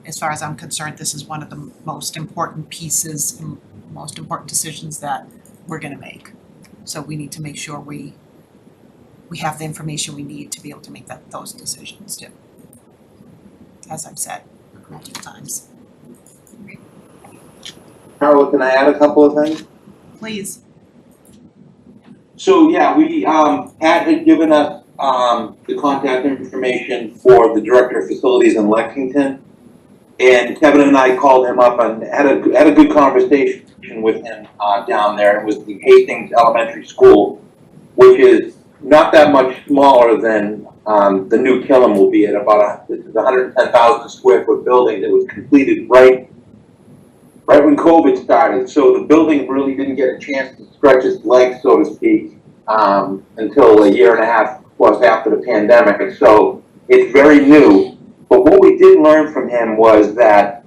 S1: As far as I'm concerned, this is one of the most important pieces, most important decisions that we're gonna make. So we need to make sure we have the information we need to be able to make those decisions too. As I've said multiple times.
S12: Carol, can I add a couple of things?
S1: Please.
S12: So yeah, Pat had given us the contact information for the Director of Facilities in Lexington. And Kevin and I called him up and had a good conversation with him down there. It was the Hastings Elementary School, which is not that much smaller than the new Killam will be at about this is a 110,000 square foot building that was completed right when COVID started. So the building really didn't get a chance to stretch its legs, so to speak, until a year and a half plus after the pandemic. And so it's very new. But what we did learn from him was that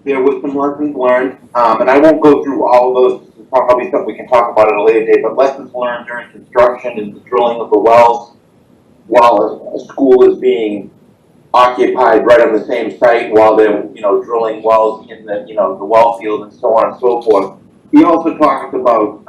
S12: there was some lessons learned, and I won't go through all of those. It's probably something we can talk about at a later date, but lessons learned during construction and the drilling of the wells while a school is being occupied right on the same site while they're, drilling wells in the, the well field and so on and so forth. He also talked about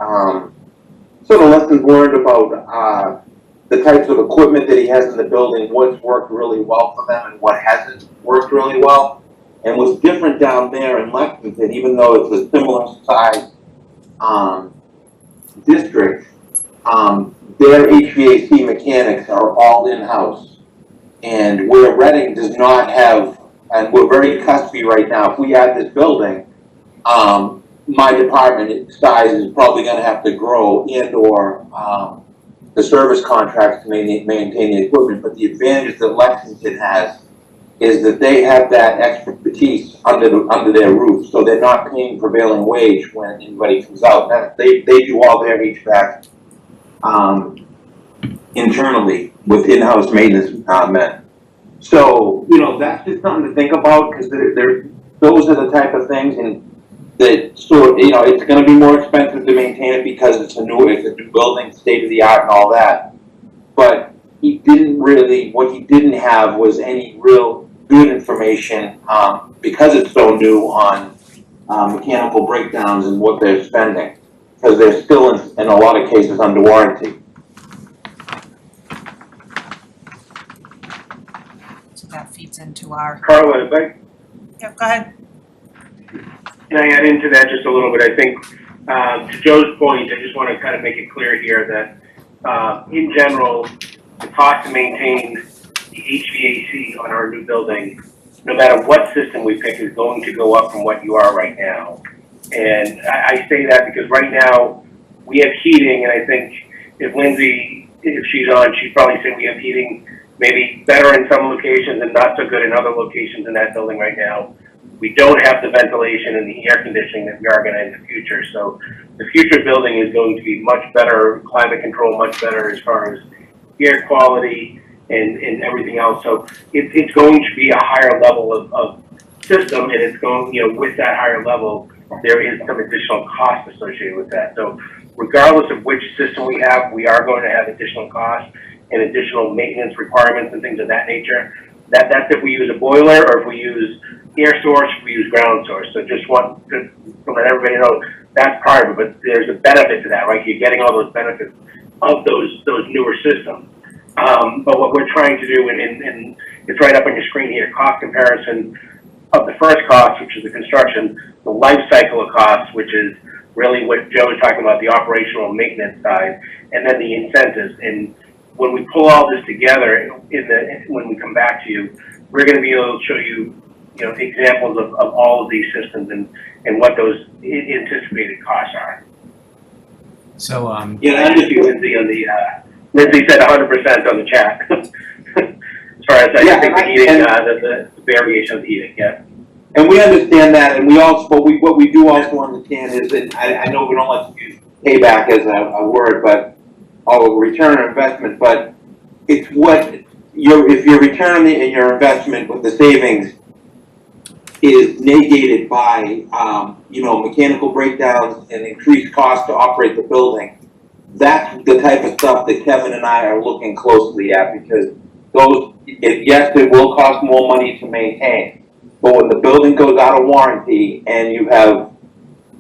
S12: sort of lessons learned about the types of equipment that he has in the building, what's worked really well for them and what hasn't worked really well. And what's different down there in Lexington, even though it's a similar size district, their HVAC mechanics are all in-house. And where Reading does not have, and we're very cuspy right now, if we add this building, my department size is probably gonna have to grow and/or the service contracts to maintain the equipment. But the advantage that Lexington has is that they have that expertise under their roof, so they're not paying prevailing wage when anybody comes out. They do all their HVAC internally with in-house maintenance men. So that's just something to think about, because those are the type of things, and that it's going to be more expensive to maintain it because it's a new building, state of the art, and all that. But what he didn't have was any real good information because it's so new on mechanical breakdowns and what they're spending, because they're still in a lot of cases under warranty.
S1: So that feeds into our,
S6: Carla,
S1: yeah, go ahead.
S6: can I add into that just a little bit? I think, to Joe's point, I just want to kind of make it clear here that, in general, the cost to maintain the HVAC on our new building, no matter what system we pick, is going to go up from what you are right now. And I say that because right now, we have heating, and I think if Lindsay, if she's on, she'd probably say we have heating maybe better in some locations and not so good in other locations in that building right now. We don't have the ventilation and the air conditioning that we are going to in the future. So the future building is going to be much better, climate control much better as far as air quality and everything else. So it's going to be a higher level of system, and it's going, with that higher level, there is some additional cost associated with that. So regardless of which system we have, we are going to have additional costs and additional maintenance requirements and things of that nature. That's if we use a boiler, or if we use air source, if we use ground source. So just want to let everybody know that's part of it, but there's a benefit to that, right? You're getting all those benefits of those newer systems. But what we're trying to do, and it's right up on your screen here, cost comparison of the first cost, which is the construction, the life cycle of costs, which is really what Joe was talking about, the operational maintenance side, and then the incentives. And when we pull all this together when we come back to you, we're gonna be able to show you, examples of all of these systems and what those anticipated costs are.
S5: So,
S12: Yeah,
S6: I just see Lindsay on the, Lindsay said 100% on the chat. As far as I think the heating, the variation of the heating, yeah.
S12: and we understand that, and we also, what we do also understand is that, I know we don't like to use payback as a word, but, or return on investment, but it's what if your return on your investment with the savings is negated by, mechanical breakdowns and increased cost to operate the building, that's the type of stuff that Kevin and I are looking closely at, because yes, it will cost more money to maintain, but when the building goes out of warranty and you have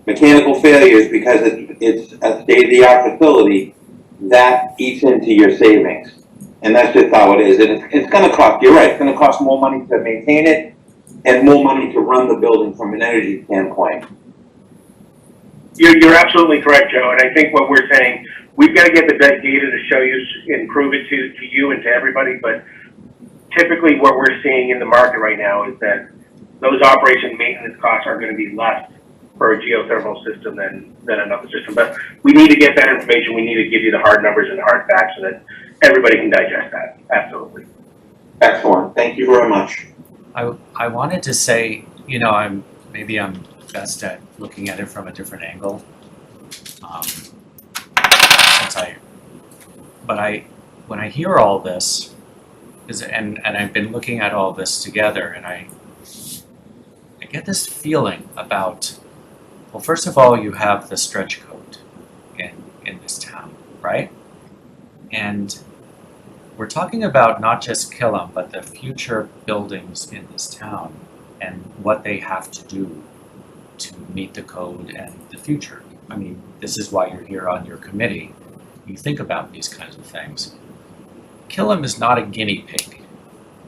S12: mechanical failures because it's a state-of-the-art facility, that eats into your savings. And that's just how it is. And it's gonna cost, you're right, it's gonna cost more money to maintain it and more money to run the building from an energy standpoint.
S6: You're absolutely correct, Joe, and I think what we're saying, we've got to get the best data to show you and prove it to you and to everybody, but typically what we're seeing in the market right now is that those operation and maintenance costs are going to be less for a geothermal system than another system. But we need to get that information. We need to give you the hard numbers and the hard facts so that everybody can digest that. Absolutely.
S12: Excellent. Thank you very much.
S5: I wanted to say, I'm best at looking at it from a different angle. When I hear all this, and I've been looking at all this together, and I get this feeling about, well, first of all, you have the stretch code in this town, right? And we're talking about not just Killam, but the future buildings in this town and what they have to do to meet the code and the future. I mean, this is why you're here on your committee. You think about these kinds of things. Killam is not a guinea pig,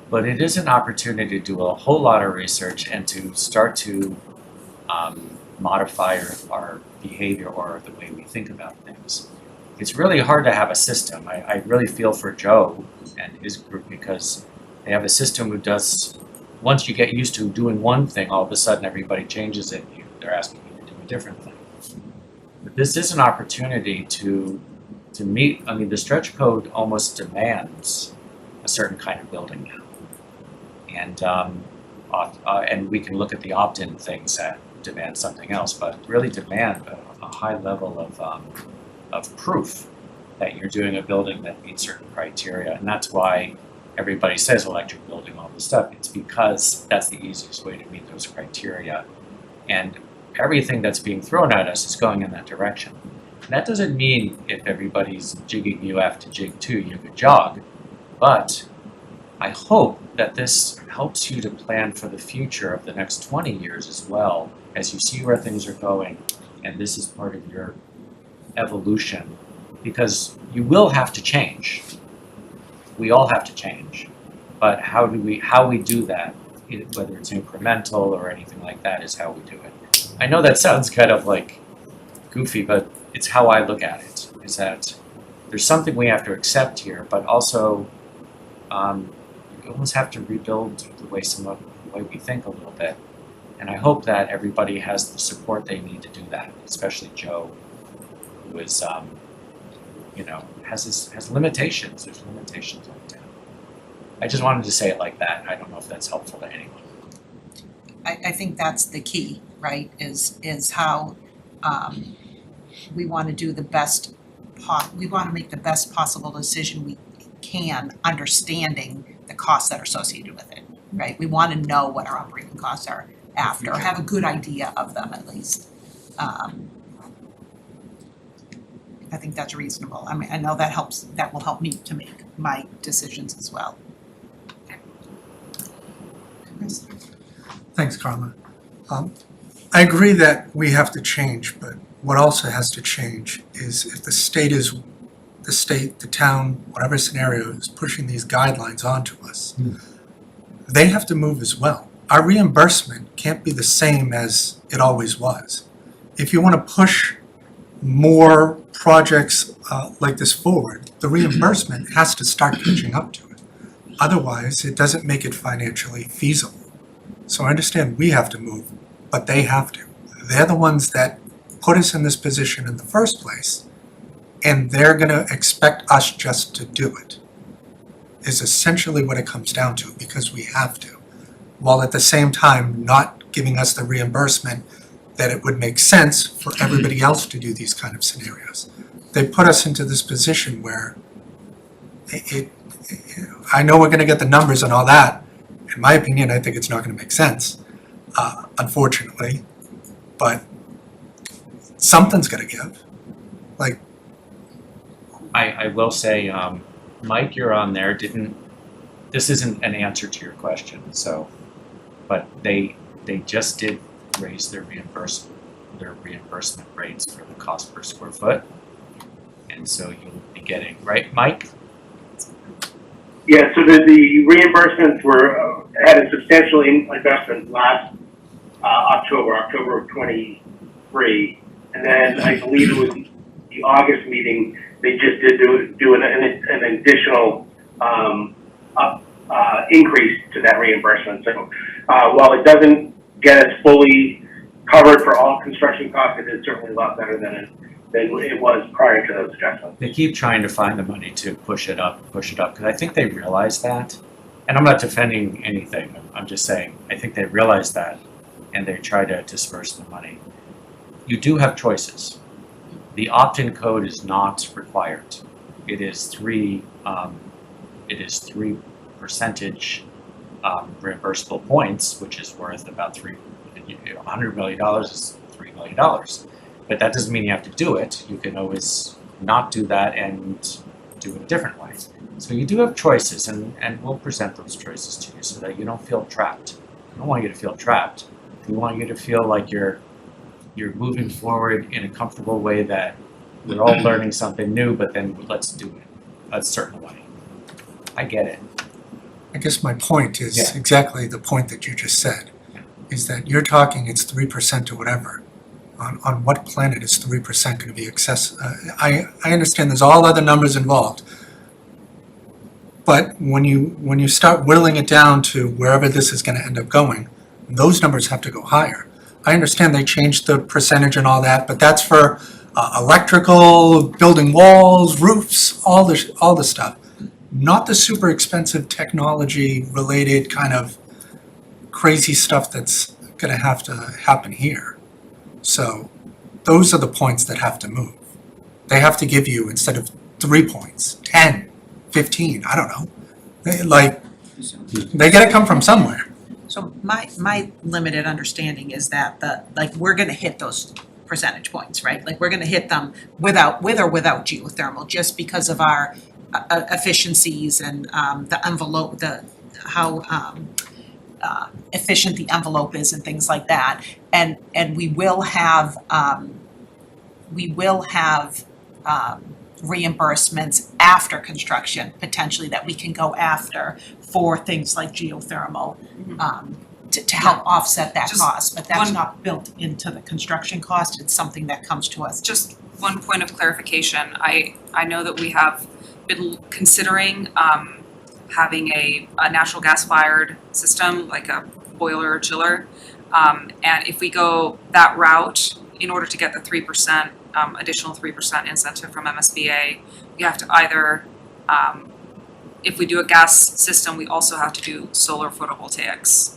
S5: but it is an opportunity to do a whole lot of research and to start to modify our behavior or the way we think about things. It's really hard to have a system. I really feel for Joe and his group, because they have a system who does, once you get used to doing one thing, all of a sudden everybody changes it. They're asking you to do a different thing. But this is an opportunity to meet, the stretch code almost demands a certain kind of building now. And we can look at the opt-in things that demand something else, but really demand a high level of proof that you're doing a building that meets certain criteria. And that's why everybody says electric building, all this stuff. It's because that's the easiest way to meet those criteria. And everything that's being thrown at us is going in that direction. And that doesn't mean if everybody's jigging you have to jig too, you could jog. But I hope that this helps you to plan for the future of the next 20 years as well, as you see where things are going. And this is part of your evolution, because you will have to change. We all have to change. But how we do that, whether it's incremental or anything like that, is how we do it. I know that sounds kind of like goofy, but it's how I look at it, is that there's something we have to accept here, but also you almost have to rebuild the way we think a little bit. And I hope that everybody has the support they need to do that, especially Joe, who is, has limitations. There's limitations on town. I just wanted to say it like that. I don't know if that's helpful to anyone.
S1: I think that's the key, right, is how we want to do the best, we want to make the best possible decision we can, understanding the costs that are associated with it, right? We want to know what our operating costs are after, or have a good idea of them at least. I think that's reasonable. I mean, I know that will help me to make my decisions as well. Chris?
S10: Thanks, Carla. I agree that we have to change, but what also has to change is if the town, whatever scenario is pushing these guidelines onto us, they have to move as well. Our reimbursement can't be the same as it always was. If you want to push more projects like this forward, the reimbursement has to start catching up to it. Otherwise, it doesn't make it financially feasible. So I understand we have to move, but they have to. They're the ones that put us in this position in the first place, and they're gonna expect us just to do it, is essentially what it comes down to, because we have to, while at the same time not giving us the reimbursement that it would make sense for everybody else to do these kind of scenarios. They put us into this position where I know we're gonna get the numbers and all that. In my opinion, I think it's not gonna make sense, unfortunately, but something's gotta give. Like,
S5: I will say, Mike, you're on there, this isn't an answer to your question, so, but they just did raise their reimbursement rates for the cost per square foot. And so you'll be getting, right, Mike?
S6: Yeah, so the reimbursements had a substantial investment last October of 23. And then I believe it was the August meeting, they just did do an additional increase to that reimbursement. So while it doesn't get us fully covered for all construction costs, it is certainly a lot better than it was prior to those adjustments.
S5: They keep trying to find the money to push it up, because I think they realize that. And I'm not defending anything, I'm just saying, I think they realize that, and they try to disperse the money. You do have choices. The opt-in code is not required. It is three percentage reimbursable points, which is worth about $100 million is $3 million. But that doesn't mean you have to do it. You can always not do that and do it a different way. So you do have choices, and we'll present those choices to you so that you don't feel trapped. I don't want you to feel trapped. We want you to feel like you're moving forward in a comfortable way, that we're all learning something new, but then let's do it a certain way. I get it.
S10: I guess my point is
S5: Yeah.
S10: exactly the point that you just said, is that you're talking it's 3% or whatever. On what planet is 3% gonna be I understand there's all other numbers involved. But when you start whittling it down to wherever this is gonna end up going, those numbers have to go higher. I understand they changed the percentage and all that, but that's for electrical, building walls, roofs, all the stuff. Not the super expensive technology related kind of crazy stuff that's gonna have to happen here. So those are the points that have to move. They have to give you, instead of 3 points, 10, 15, I don't know. They gotta come from somewhere.
S1: So my limited understanding is that we're gonna hit those percentage points, right? Like, we're gonna hit them with or without geothermal, just because of our efficiencies and the envelope, how efficient the envelope is and things like that. And we will have reimbursements after construction, potentially, that we can go after for things like geothermal, to help offset that
S8: Just
S1: cost, but that's
S8: one-
S1: not built into the construction cost, it's something that comes to us.
S8: Just one point of clarification, I know that we have been considering having a natural gas fired system, like a boiler or chiller. And if we go that route, in order to get the 3%, additional 3% incentive from MSBA, we have to either, if we do a gas system, we also have to do solar photovoltaics.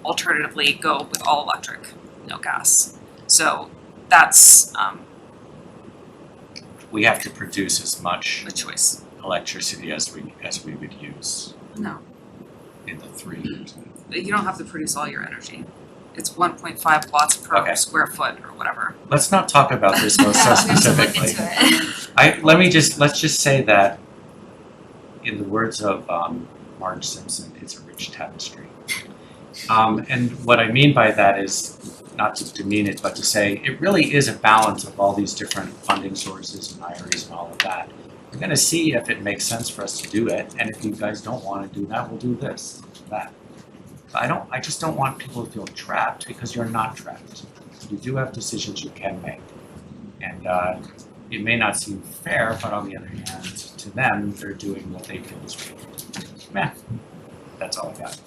S8: Alternatively, go with all electric, no gas. So that's
S5: We have to produce as much
S8: a choice.
S5: electricity as we would use
S8: No,
S5: in the 3.
S8: you don't have to produce all your energy. It's 1.5 watts per
S5: Okay.
S8: square foot or whatever.
S5: Let's not talk about this so
S4: We have to look
S5: specifically.
S4: into it.
S5: Let's just say that, in the words of Marge Simpson, it's a rich tapestry. And what I mean by that is not to demean it, but to say it really is a balance of all these different funding sources and IRAs and all of that. We're gonna see if it makes sense for us to do it, and if you guys don't wanna do that, we'll do this, that. But I just don't want people to feel trapped, because you're not trapped. You do have decisions you can make. And it may not seem fair, but on the other hand, to them, they're doing what they feel is right. Math. That's all I got.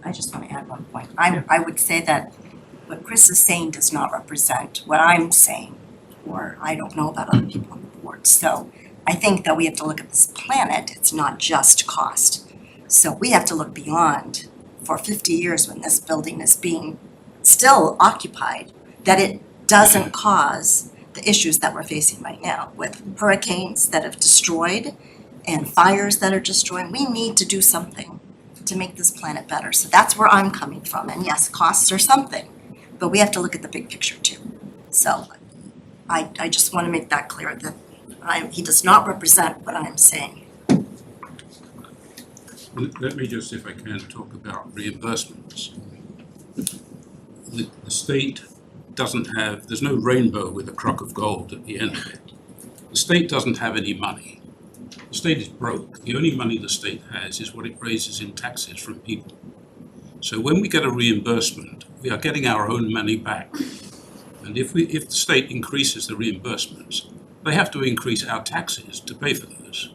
S9: I just want to add one point. I would say that what Chris is saying does not represent what I'm saying, or I don't know about other people on the board. So I think that we have to look at this planet, it's not just cost. So we have to look beyond, for 50 years when this building is being still occupied, that it doesn't cause the issues that we're facing right now with hurricanes that have destroyed and fires that are destroying. We need to do something to make this planet better. So that's where I'm coming from. And yes, costs are something, but we have to look at the big picture too. So I just want to make that clear that he does not represent what I'm saying.
S7: Let me just, if I can, talk about reimbursements. The state doesn't have, there's no rainbow with a crock of gold at the end of it. The state doesn't have any money. The state is broke. The only money the state has is what it raises in taxes from people. So when we get a reimbursement, we are getting our own money back. And if the state increases the reimbursements, they have to increase our taxes to pay for those.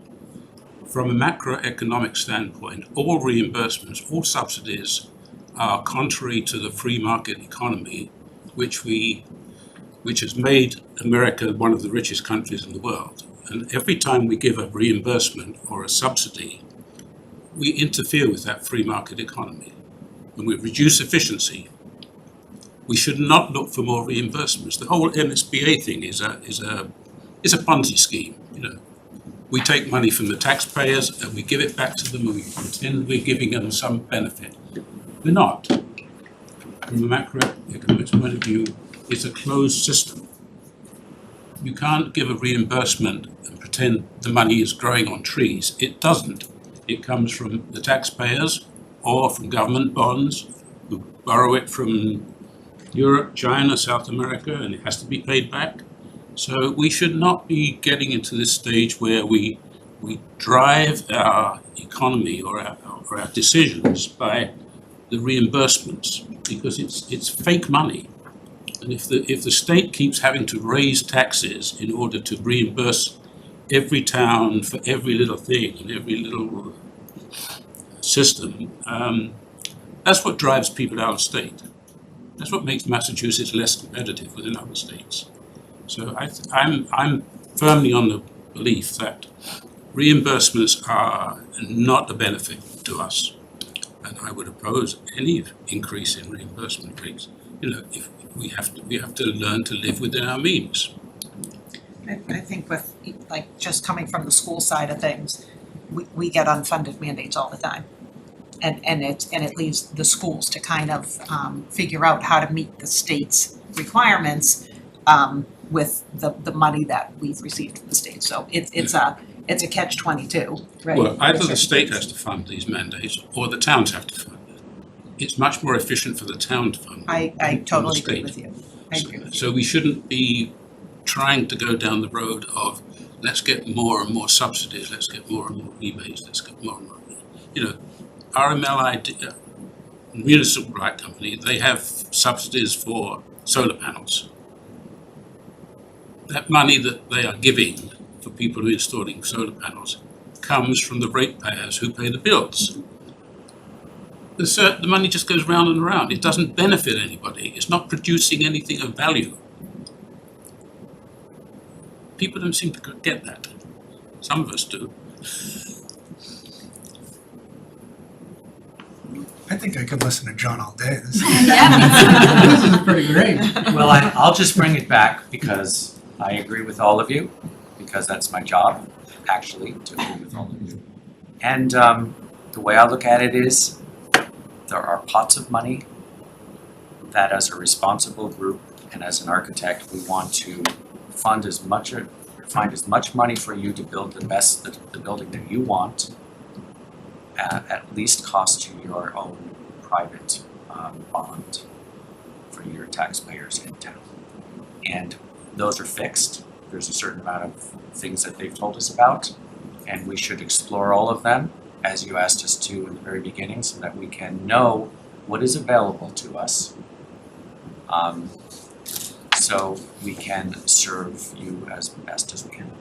S7: From a macroeconomic standpoint, all reimbursements, all subsidies are contrary to the free market economy, which has made America one of the richest countries in the world. And every time we give a reimbursement or a subsidy, we interfere with that free market economy. And we reduce efficiency. We should not look for more reimbursements. The whole MSBA thing is a Ponzi scheme, you know. We take money from the taxpayers and we give it back to them and we pretend we're giving them some benefit. We're not. From a macroeconomic point of view, it's a closed system. You can't give a reimbursement and pretend the money is growing on trees. It doesn't. It comes from the taxpayers or from government bonds who borrow it from Europe, China, South America, and it has to be paid back. So we should not be getting into this stage where we drive our economy or our decisions by the reimbursements, because it's fake money. And if the state keeps having to raise taxes in order to reimburse every town for every little thing and every little system, that's what drives people out of state. That's what makes Massachusetts less competitive within other states. So I'm firmly on the belief that reimbursements are not a benefit to us. And I would oppose any increase in reimbursement rates. You know, if we have to learn to live within our means.
S1: I think with, like, just coming from the school side of things, we get unfunded mandates all the time. And it leaves the schools to kind of figure out how to meet the state's requirements with the money that we've received from the state. So it's a catch-22, right?
S7: Well, either the state has to fund these mandates or the towns have to fund it. It's much more efficient for the town to fund it.
S1: I totally agree with you. I agree with you.
S7: So we shouldn't be trying to go down the road of let's get more and more subsidies, let's get more and more rebates, let's get more and more. You know, RMLI, Municipal Light Company, they have subsidies for solar panels. That money that they are giving for people who are installing solar panels comes from the ratepayers who pay the bills. The money just goes round and around. It doesn't benefit anybody. It's not producing anything of value. People don't seem to get that. Some of us do.
S10: I think I could listen to John all day. This
S4: Yeah.
S10: this is pretty great.
S5: Well, I'll just bring it back because I agree with all of you, because that's my job, actually, to agree with all of you. And the way I look at it is, there are pots of money that as a responsible group and as an architect, we want to find as much money for you to build the building that you want at least cost you your own private bond for your taxpayers in town. And those are fixed. There's a certain amount of things that they've told us about, and we should explore all of them, as you asked us to in the very beginning, so that we can know what is available to us. So so we can serve you as best as we can.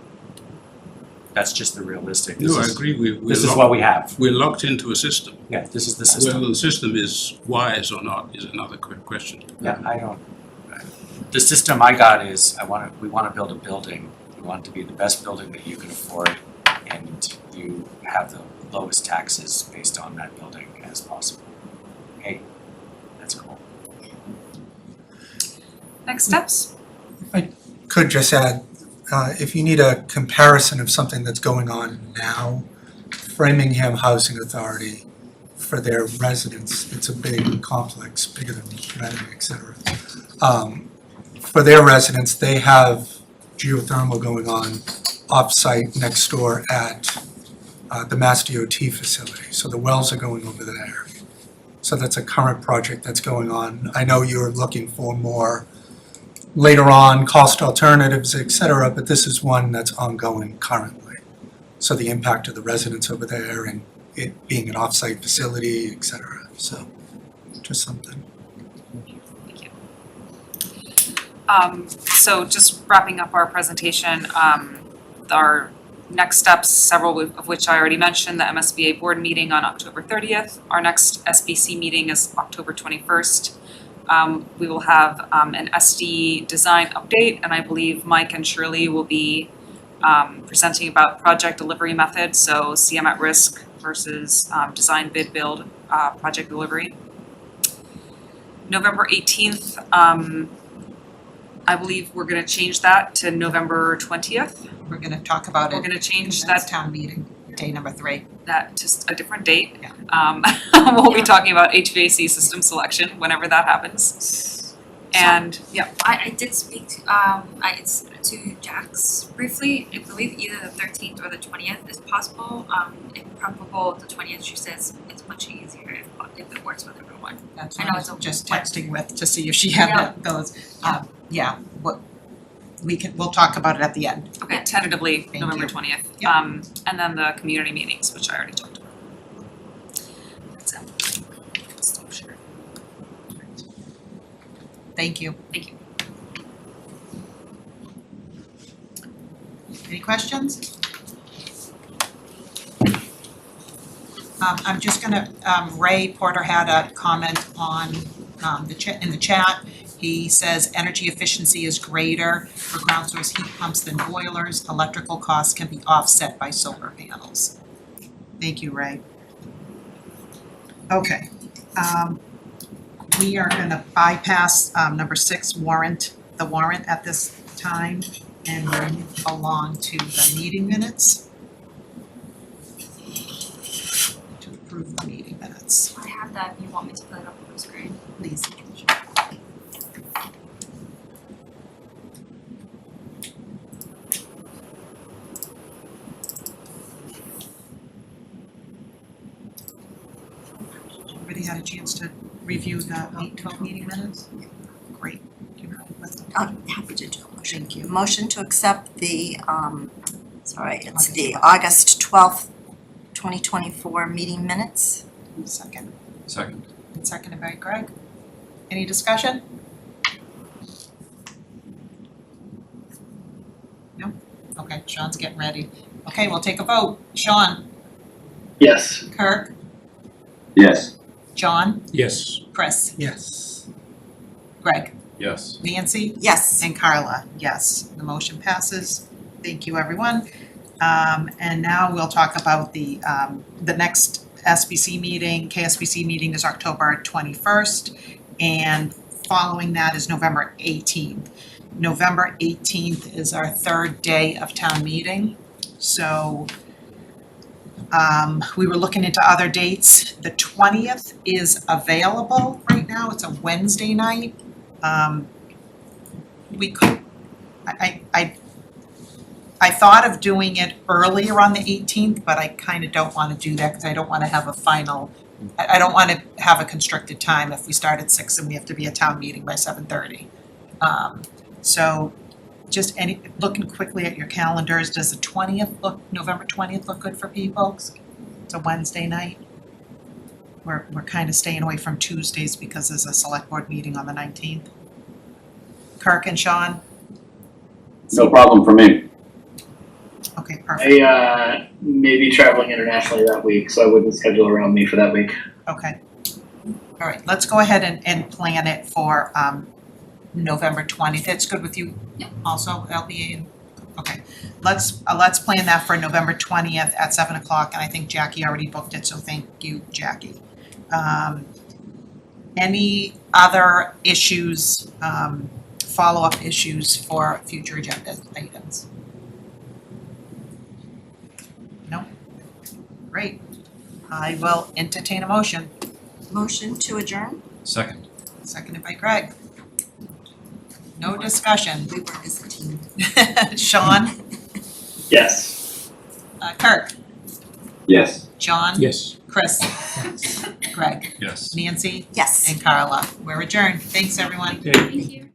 S5: That's just the realistic.
S7: No, I agree,
S5: This is what we have.
S7: we're locked into a system.
S5: Yeah, this is the system.
S7: Whether the system is wise or not is another question.
S5: Yeah, I don't, the system I got is, we wanna build a building. We want it to be the best building that you can afford, and you have the lowest taxes based on that building as possible. Hey, that's cool.
S8: Next steps?
S10: Could just add, if you need a comparison of something that's going on now, Framingham Housing Authority, for their residents, it's a big complex, bigger than Reading, et cetera. For their residents, they have geothermal going on off-site next door at the Mass DOT facility, so the wells are going over there. So that's a current project that's going on. I know you're looking for more later on, cost alternatives, et cetera, but this is one that's ongoing currently. So the impact of the residents over there and it being an off-site facility, et cetera, so just something.
S8: So just wrapping up our presentation, our next steps, several of which I already mentioned, the MSBA board meeting on October 30th. Our next SBC meeting is October 21st. We will have an SD design update, and I believe Mike and Shirley will be presenting about project delivery methods, so CM at risk versus design bid build project delivery. November 18th, I believe we're gonna change that to November 20th.
S1: We're gonna talk about it.
S8: We're gonna change
S1: That's
S8: that,
S1: town meeting, day number 3.
S8: that just a different date.
S1: Yeah.
S8: We'll be talking about HVAC system selection whenever that happens. And, yeah,
S4: I did speak to, to Jax briefly. I believe either the 13th or the 20th is possible. If preferable, the 20th, she says it's much easier if it works with everyone.
S1: That's
S4: I
S1: what
S4: know
S1: I
S4: it's
S1: was
S4: a
S1: just
S4: Wednesday.
S1: texting with to see if she had those. We'll talk about it at the end.
S8: okay, tentatively
S1: Thank
S8: November
S1: you.
S8: 20th.
S1: Yep.
S8: And then the community meetings, which I already talked about. That's it. Stop sharing.
S1: Thank you.
S8: Thank you.
S1: Any questions? I'm just gonna, Ray Porter had a comment on, in the chat. He says energy efficiency is greater for ground source heat pumps than boilers. Electrical costs can be offset by solar panels. Thank you, Ray. Okay, we are gonna bypass, number 6 the warrant at this time, and move along to the meeting minutes. To approve the meeting minutes,
S4: I have that if you want me to put it up on the screen.
S1: please. Everybody had a chance to review the 8/12 meeting minutes? Great. Do you know what the-
S9: I'm happy to do a motion.
S1: Thank you.
S9: Motion to accept the, it's the August 12th, 2024 meeting minutes.
S1: Second,
S11: Second.
S1: and seconded by Greg. Any discussion? No? Okay, Sean's getting ready. Okay, we'll take a vote. Sean,
S11: Yes.
S1: Kirk,
S11: Yes.
S1: John,
S7: Yes.
S1: Chris,
S10: Yes.
S1: Greg,
S11: Yes.
S1: Nancy,
S9: Yes.
S1: and Carla. Yes, the motion passes. Thank you, everyone. And now we'll talk about the next SBC meeting. KSBC meeting is October 21st, and following that is November 18th. November 18th is our third day of town meeting, so we were looking into other dates. The 20th is available right now. It's a Wednesday night. We could, I thought of doing it earlier on the 18th, but I kind of don't want to do that because I don't want to have a final, I don't want to have a constricted time if we start at 6 and we have to be at town meeting by 7:30. So just looking quickly at your calendars, does the 20th look, November 20th look good for people? It's a Wednesday night. We're kind of staying away from Tuesdays because there's a select board meeting on the 19th. Kirk and Sean?
S11: No problem for me.
S1: Okay, perfect.
S13: I may be traveling internationally that week, so I wouldn't schedule around me for that week.
S1: Okay. All right, let's go ahead and plan it for November 20th. That's good with you also, LBA? Okay, let's plan that for November 20th at 7 o'clock, and I think Jackie already booked it, so thank you, Jackie. Any other issues, follow-up issues for future agenda items? No? Great. I will entertain a motion.
S9: Motion to adjourn?
S5: Second.
S1: Seconded by Greg. No discussion.
S9: We work as a team.
S1: Sean,
S13: Yes.
S1: Kirk,
S11: Yes.
S1: John,
S7: Yes.
S1: Chris, Greg,
S7: Yes.
S1: Nancy,
S9: Yes.
S1: and Carla. We're adjourned. Thanks, everyone.
S7: Okay.
S4: Thank you.